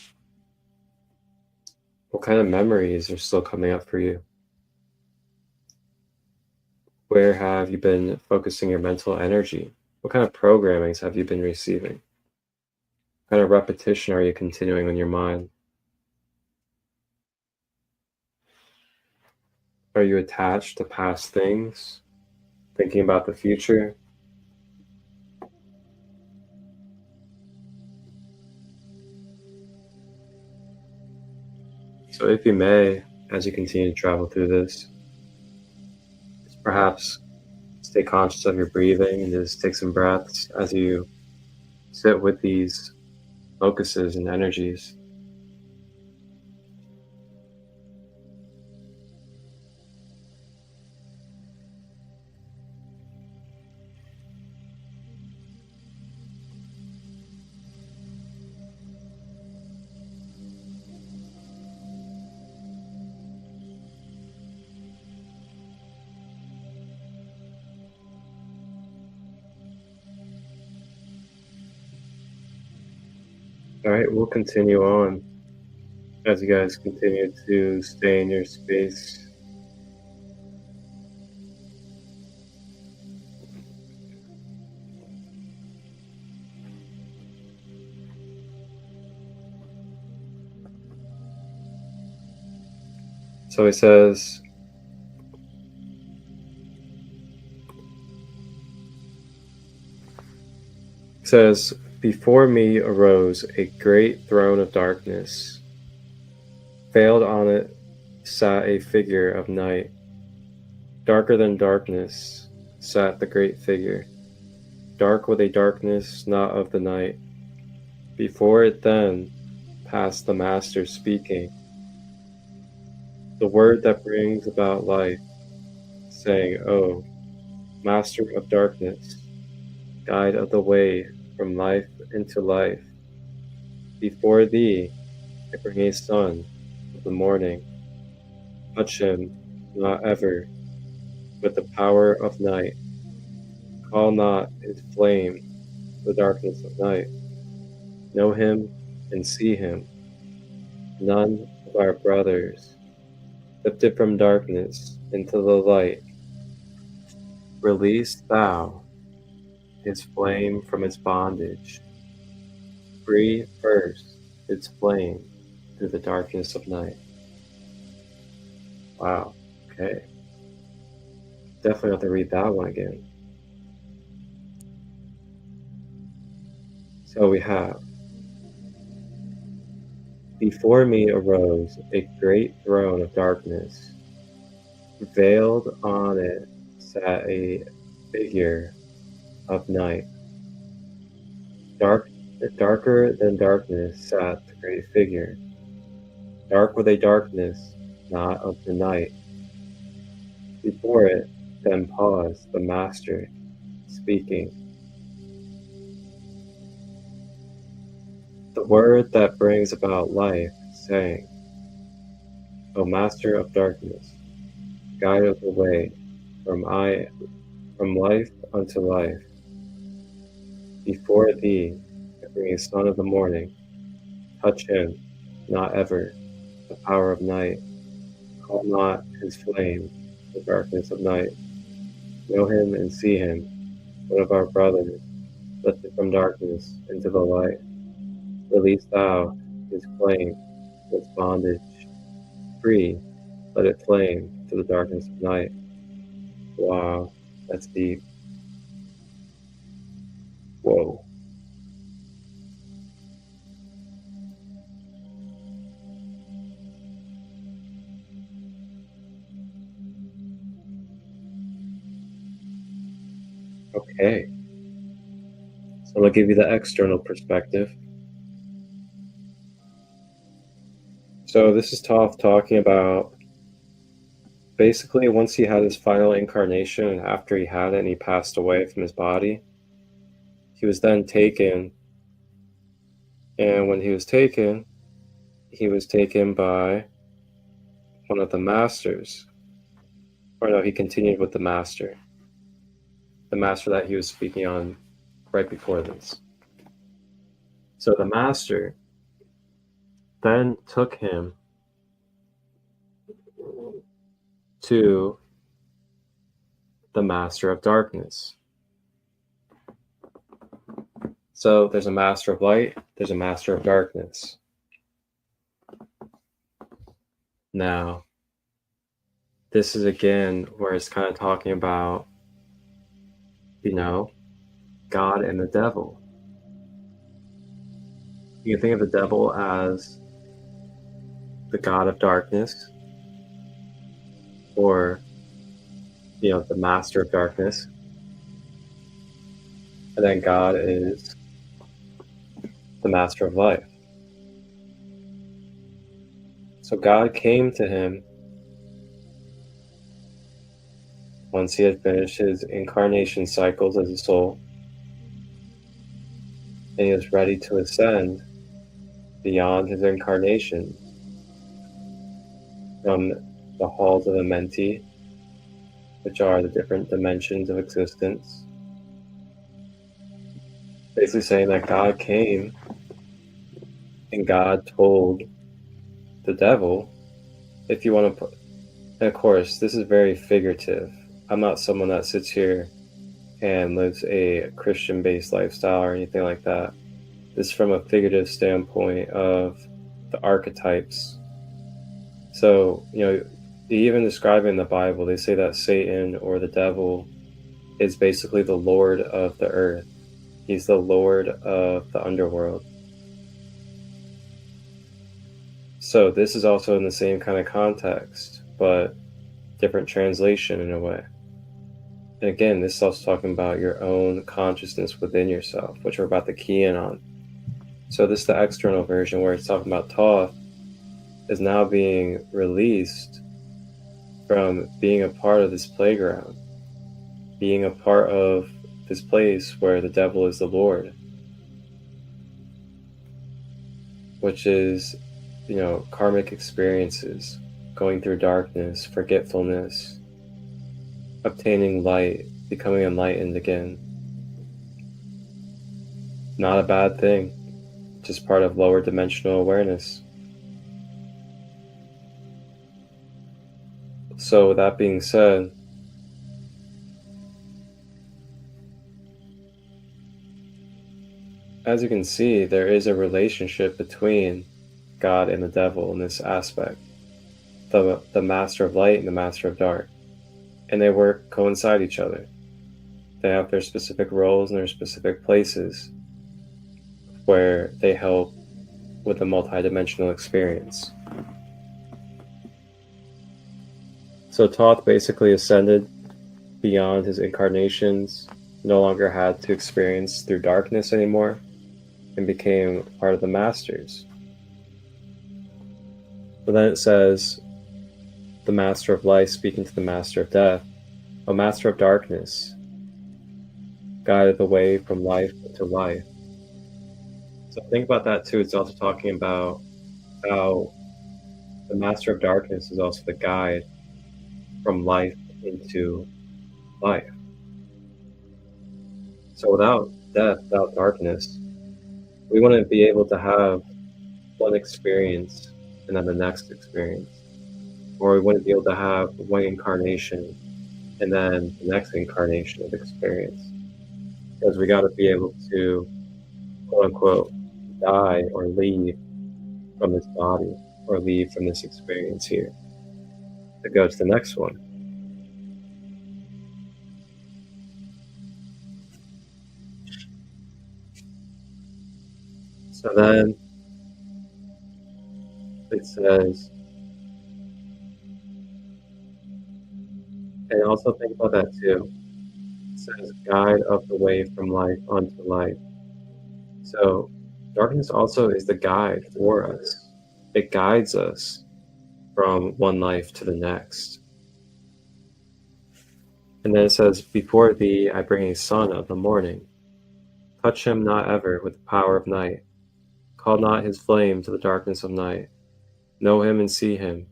Speaker 1: What kind of memories are still coming up for you? Where have you been focusing your mental energy? What kind of programmings have you been receiving? What kind of repetition are you continuing in your mind? Are you attached to past things, thinking about the future? So if you may, as you continue to travel through this, perhaps stay conscious of your breathing and just take some breaths as you sit with these focuses and energies. All right, we'll continue on as you guys continue to stay in your space. So he says, says, "Before me arose a great throne of darkness. Veiled on it sat a figure of night. Darker than darkness sat the great figure, dark with a darkness not of the night. Before it then passed the Master speaking, the word that brings about life, saying, O Master of darkness, guide of the way from life into life. Before thee I bring a son of the morning. Touch him not ever with the power of night. Call not his flame the darkness of night. Know him and see him. None of our brothers lifted from darkness into the light. Release thou his flame from its bondage. Free first its flame through the darkness of night." Wow, okay. Definitely have to read that one again. So we have, "Before me arose a great throne of darkness. Veiled on it sat a figure of night. Darker than darkness sat the great figure, dark with a darkness not of the night. Before it then paused the Master speaking, the word that brings about life, saying, O Master of darkness, guide of the way from life unto life. Before thee I bring a son of the morning. Touch him not ever the power of night. Call not his flame the darkness of night. Know him and see him, one of our brothers, lifted from darkness into the light. Release thou his flame from its bondage. Free, let it flame to the darkness of night." Wow, that's deep. Whoa. Okay. So I'm going to give you the external perspective. So this is Thoth talking about basically once he had his final incarnation, and after he had it and he passed away from his body, he was then taken. And when he was taken by one of the masters. Or no, he continued with the master that he was speaking on right before this. So the master then took him to the Master of Darkness. So there's a Master of Light, there's a Master of Darkness. Now, this is again where it's kind of talking about, God and the devil. You can think of the devil as the god of darkness, or, the master of darkness. And then God is the master of life. So God came to him once he had finished his incarnation cycles as a soul, and he was ready to ascend beyond his incarnation from the halls of Amenti, which are the different dimensions of existence. Basically saying that God came and God told the devil, if you want to put, and of course, this is very figurative. I'm not someone that sits here and lives a Christian-based lifestyle or anything like that. This is from a figurative standpoint of the archetypes. So, even describing the Bible, they say that Satan or the devil is basically the Lord of the earth. He's the lord of the underworld. So this is also in the same kind of context, but different translation in a way. And again, this is also talking about your own consciousness within yourself, which we're about to key in on. So this is the external version where it's talking about Thoth is now being released from being a part of this playground, being a part of this place where the devil is the Lord, which is, karmic experiences, going through darkness, forgetfulness, obtaining light, becoming enlightened again. Not a bad thing, just part of lower dimensional awareness. So with that being said, as you can see, there is a relationship between God and the devil in this aspect. The master of light and the master of dark. And they coincide each other. They have their specific roles and their specific places where they help with the multidimensional experience. So Thoth basically ascended beyond his incarnations, no longer had to experience through darkness anymore, and became part of the masters. But then it says, the master of life speaking to the master of death, O master of darkness, guided the way from life to life. So think about that too. It's also talking about how the master of darkness is also the guide from life into life. So without death, without darkness, we wouldn't be able to have one experience and then the next experience. Or we wouldn't be able to have one incarnation and then the next incarnation of experience. Because we got to be able to, quote unquote, die or leave from this body or leave from this experience here to go to the next one. So then it says, and also think about that too. It says, guide of the way from life unto life. So darkness also is the guide for us. It guides us from one life to the next. And then it says, before thee I bring a son of the morning. Touch him not ever with the power of night. Call not his flame to the darkness of night. Know him and see him.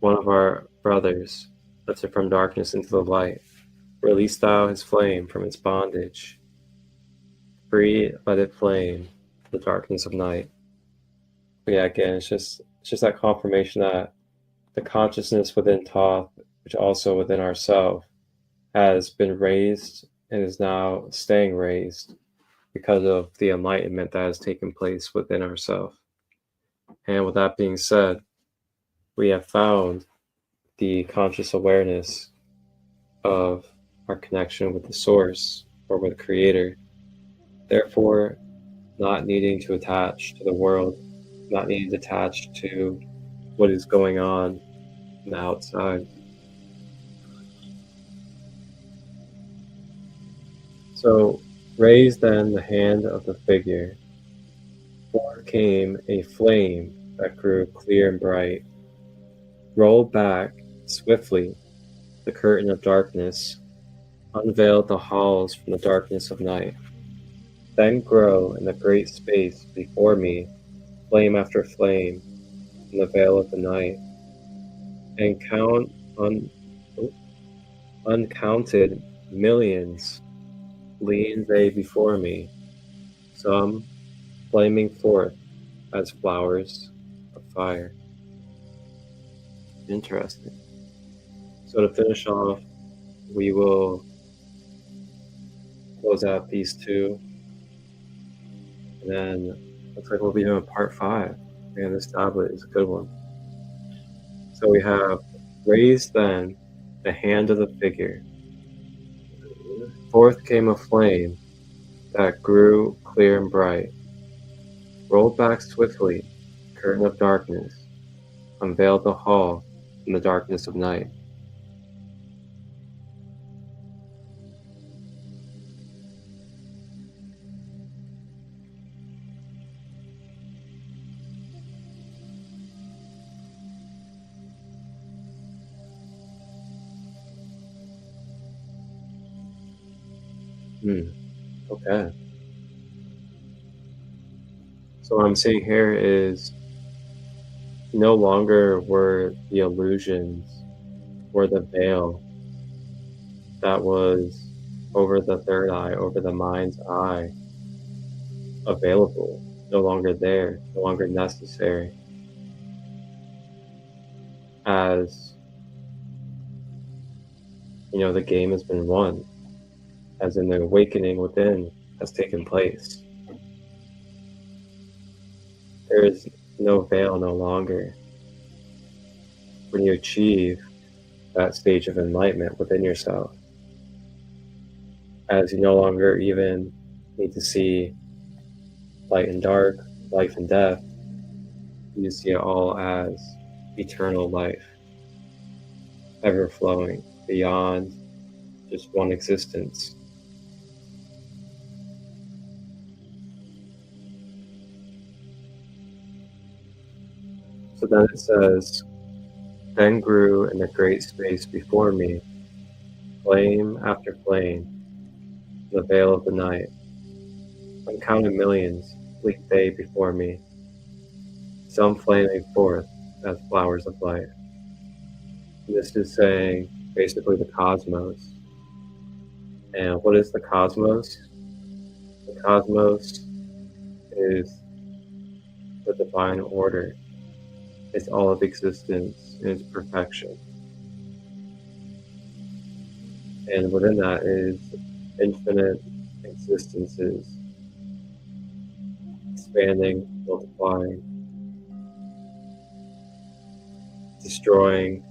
Speaker 1: One of our brothers, lifted from darkness into the light. Release thou his flame from its bondage. Free let it flame the darkness of night. But yeah, again, it's just that confirmation that the consciousness within Thoth, which also within ourselves, has been raised and is now staying raised because of the enlightenment that has taken place within ourselves. And with that being said, we have found the conscious awareness of our connection with the source or with the creator. Therefore, not needing to attach to the world, not needing to attach to what is going on the outside. So raise then the hand of the figure. Forth came a flame that grew clear and bright. Rolled back swiftly the curtain of darkness, unveiled the halls from the darkness of night. Then grow in the great space before me, flame after flame, in the veil of the night, and count uncounted millions lean they before me, some flaming forth as flowers of fire. Interesting. So to finish off, we will close out these two, and then looks like we'll be doing part 5. And this tablet is a good one. So we have raised then the hand of the figure. Forth came a flame that grew clear and bright, rolled back swiftly, curtain of darkness, unveiled the hall in the darkness of night. Okay. So what I'm seeing here is no longer were the illusions or the veil that was over the third eye, over the mind's eye, available, no longer there, no longer necessary, as the game has been won, as in the awakening within has taken place. There is no veil no longer when you achieve that stage of enlightenment within yourself, as you no longer even need to see light and dark, life and death. You see it all as eternal life, ever flowing beyond just one existence. So then it says, then grew in the great space before me, flame after flame, the veil of the night. Uncounted millions leaped they before me, some flaming forth as flowers of light. And this is saying basically the cosmos. And what is the cosmos? The cosmos is the divine order. It's all of existence in its perfection. And within that is infinite existences, expanding, multiplying, destroying,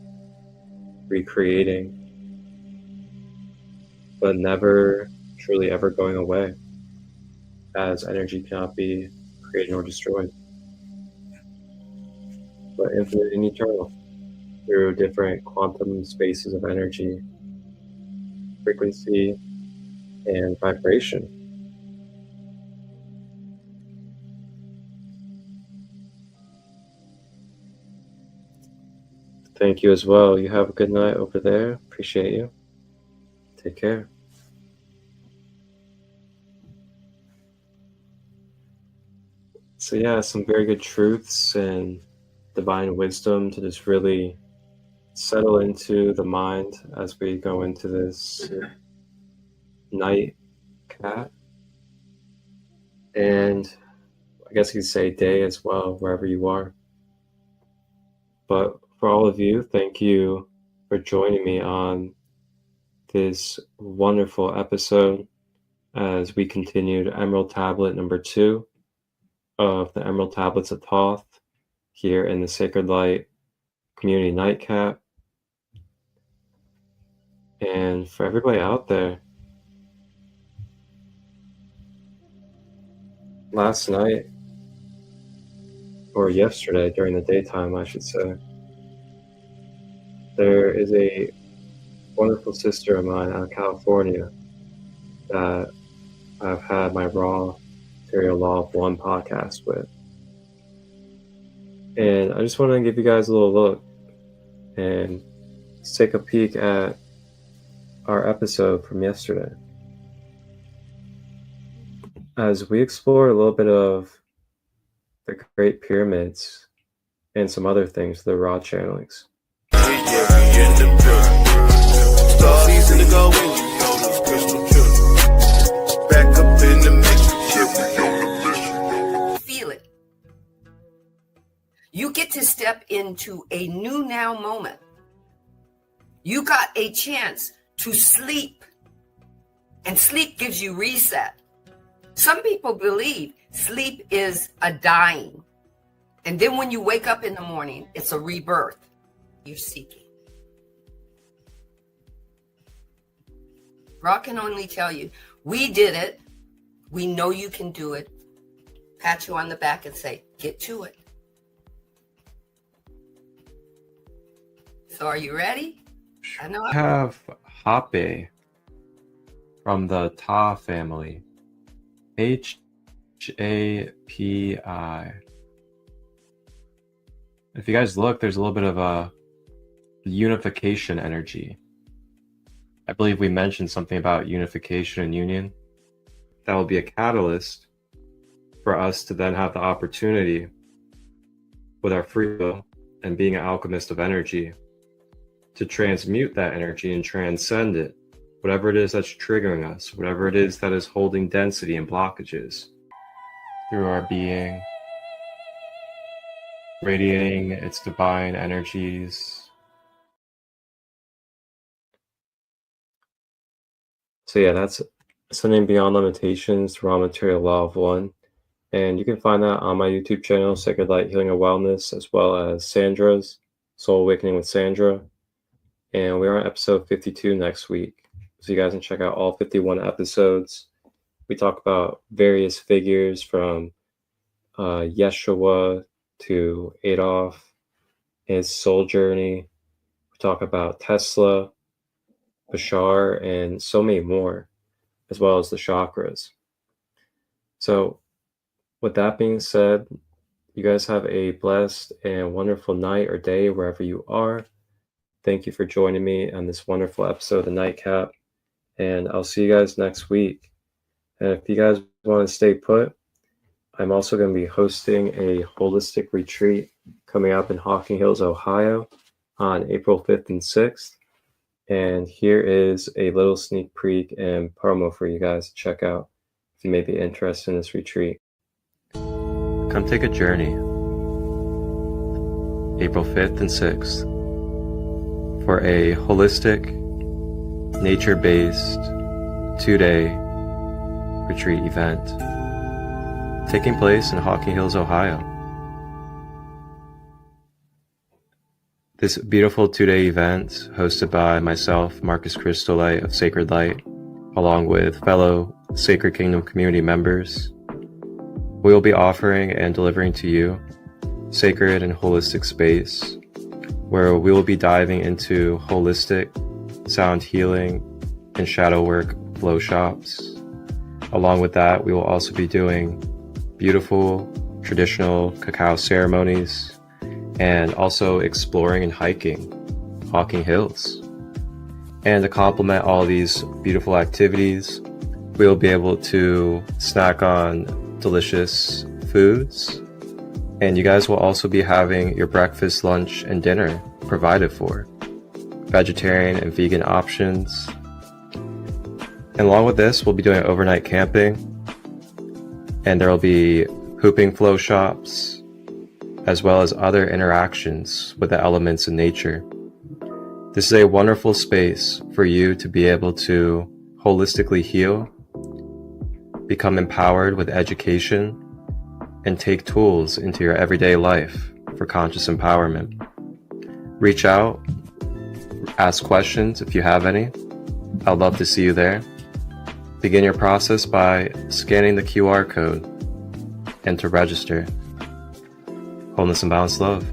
Speaker 1: recreating, but never truly ever going away, as energy cannot be created or destroyed, but infinite and eternal through different quantum spaces of energy, frequency, and vibration. Thank you as well. You have a good night over there. Appreciate you. Take care. So yeah, some very good truths and divine wisdom to just really settle into the mind as we go into this night cat, and I guess you could say day as well, wherever you are. But for all of you, thank you for joining me on this wonderful episode as we continued Emerald Tablet number 2 of the Emerald Tablets of Thoth here in the SaCrEd Light Community Nightcap. And for everybody out there, last night, or yesterday during the daytime, I should say, there is a wonderful sister of mine out of California that I've had my Raw Material Law of One podcast with. And I just want to give you guys a little look and let's take a peek at our episode from yesterday, as we explore a little bit of the Great Pyramids and some other things, the raw channelings.
Speaker 3: Feel it. You get to step into a new now moment. You got a chance to sleep, and sleep gives you reset. Some people believe sleep is a dying, and then when you wake up in the morning, it's a rebirth you're seeking. Ra can only tell you, we did it We know you can do it. Pat you on the back and say, get to it. So are you ready? I know.
Speaker 1: I have Hape from the Ta family. Hapi. If you guys look, there's a little bit of a unification energy. I believe we mentioned something about unification and union. That will be a catalyst for us to then have the opportunity with our free will and being an alchemist of energy to transmute that energy and transcend it, whatever it is that's triggering us, whatever it is that is holding density and blockages through our being, radiating its divine energies. So yeah, that's Ascending Beyond Limitations, Raw Material Law of One. And you can find that on my YouTube channel, SaCrEd LiGhT Healing and Wellness, as well as Sandra's Soul Awakening with Sandra. And we're on episode 52 next week. So you guys can check out all 51 episodes. We talk about various figures from Yeshua to Adolf, his soul journey. We talk about Tesla, Bashar, and so many more, as well as the chakras. So with that being said, you guys have a blessed and wonderful night or day wherever you are. Thank you for joining me on this wonderful episode of the Nightcap, and I'll see you guys next week. And if you guys want to stay put, I'm also going to be hosting a holistic retreat coming up in Hocking Hills, Ohio on April 5th and 6th. And here is a little sneak peek and promo for you guys to check out if you may be interested in this retreat. Come take a journey, April 5th and 6th, for a holistic, nature-based 2-day retreat event taking place in Hocking Hills, Ohio. This beautiful 2-day event, hosted by myself, Marcus Crystolite of SaCrEd LiGhT, along with fellow Sacred Kingdom community members, we will be offering and delivering to you sacred and holistic space where we will be diving into holistic sound healing and shadow work flow shops. Along with that, we will also be doing beautiful traditional cacao ceremonies and also exploring and hiking Hocking Hills. And to complement all these beautiful activities, we will be able to snack on delicious foods, and you guys will also be having your breakfast, lunch, and dinner provided for. Vegetarian and vegan options. And along with this, we'll be doing overnight camping, and there will be hooping flow shops, as well as other interactions with the elements in nature. This is a wonderful space for you to be able to holistically heal, become empowered with education, and take tools into your everyday life for conscious empowerment. Reach out, ask questions if you have any. I'd love to see you there. Begin your process by scanning the QR code and to register. Wholeness and balanced love.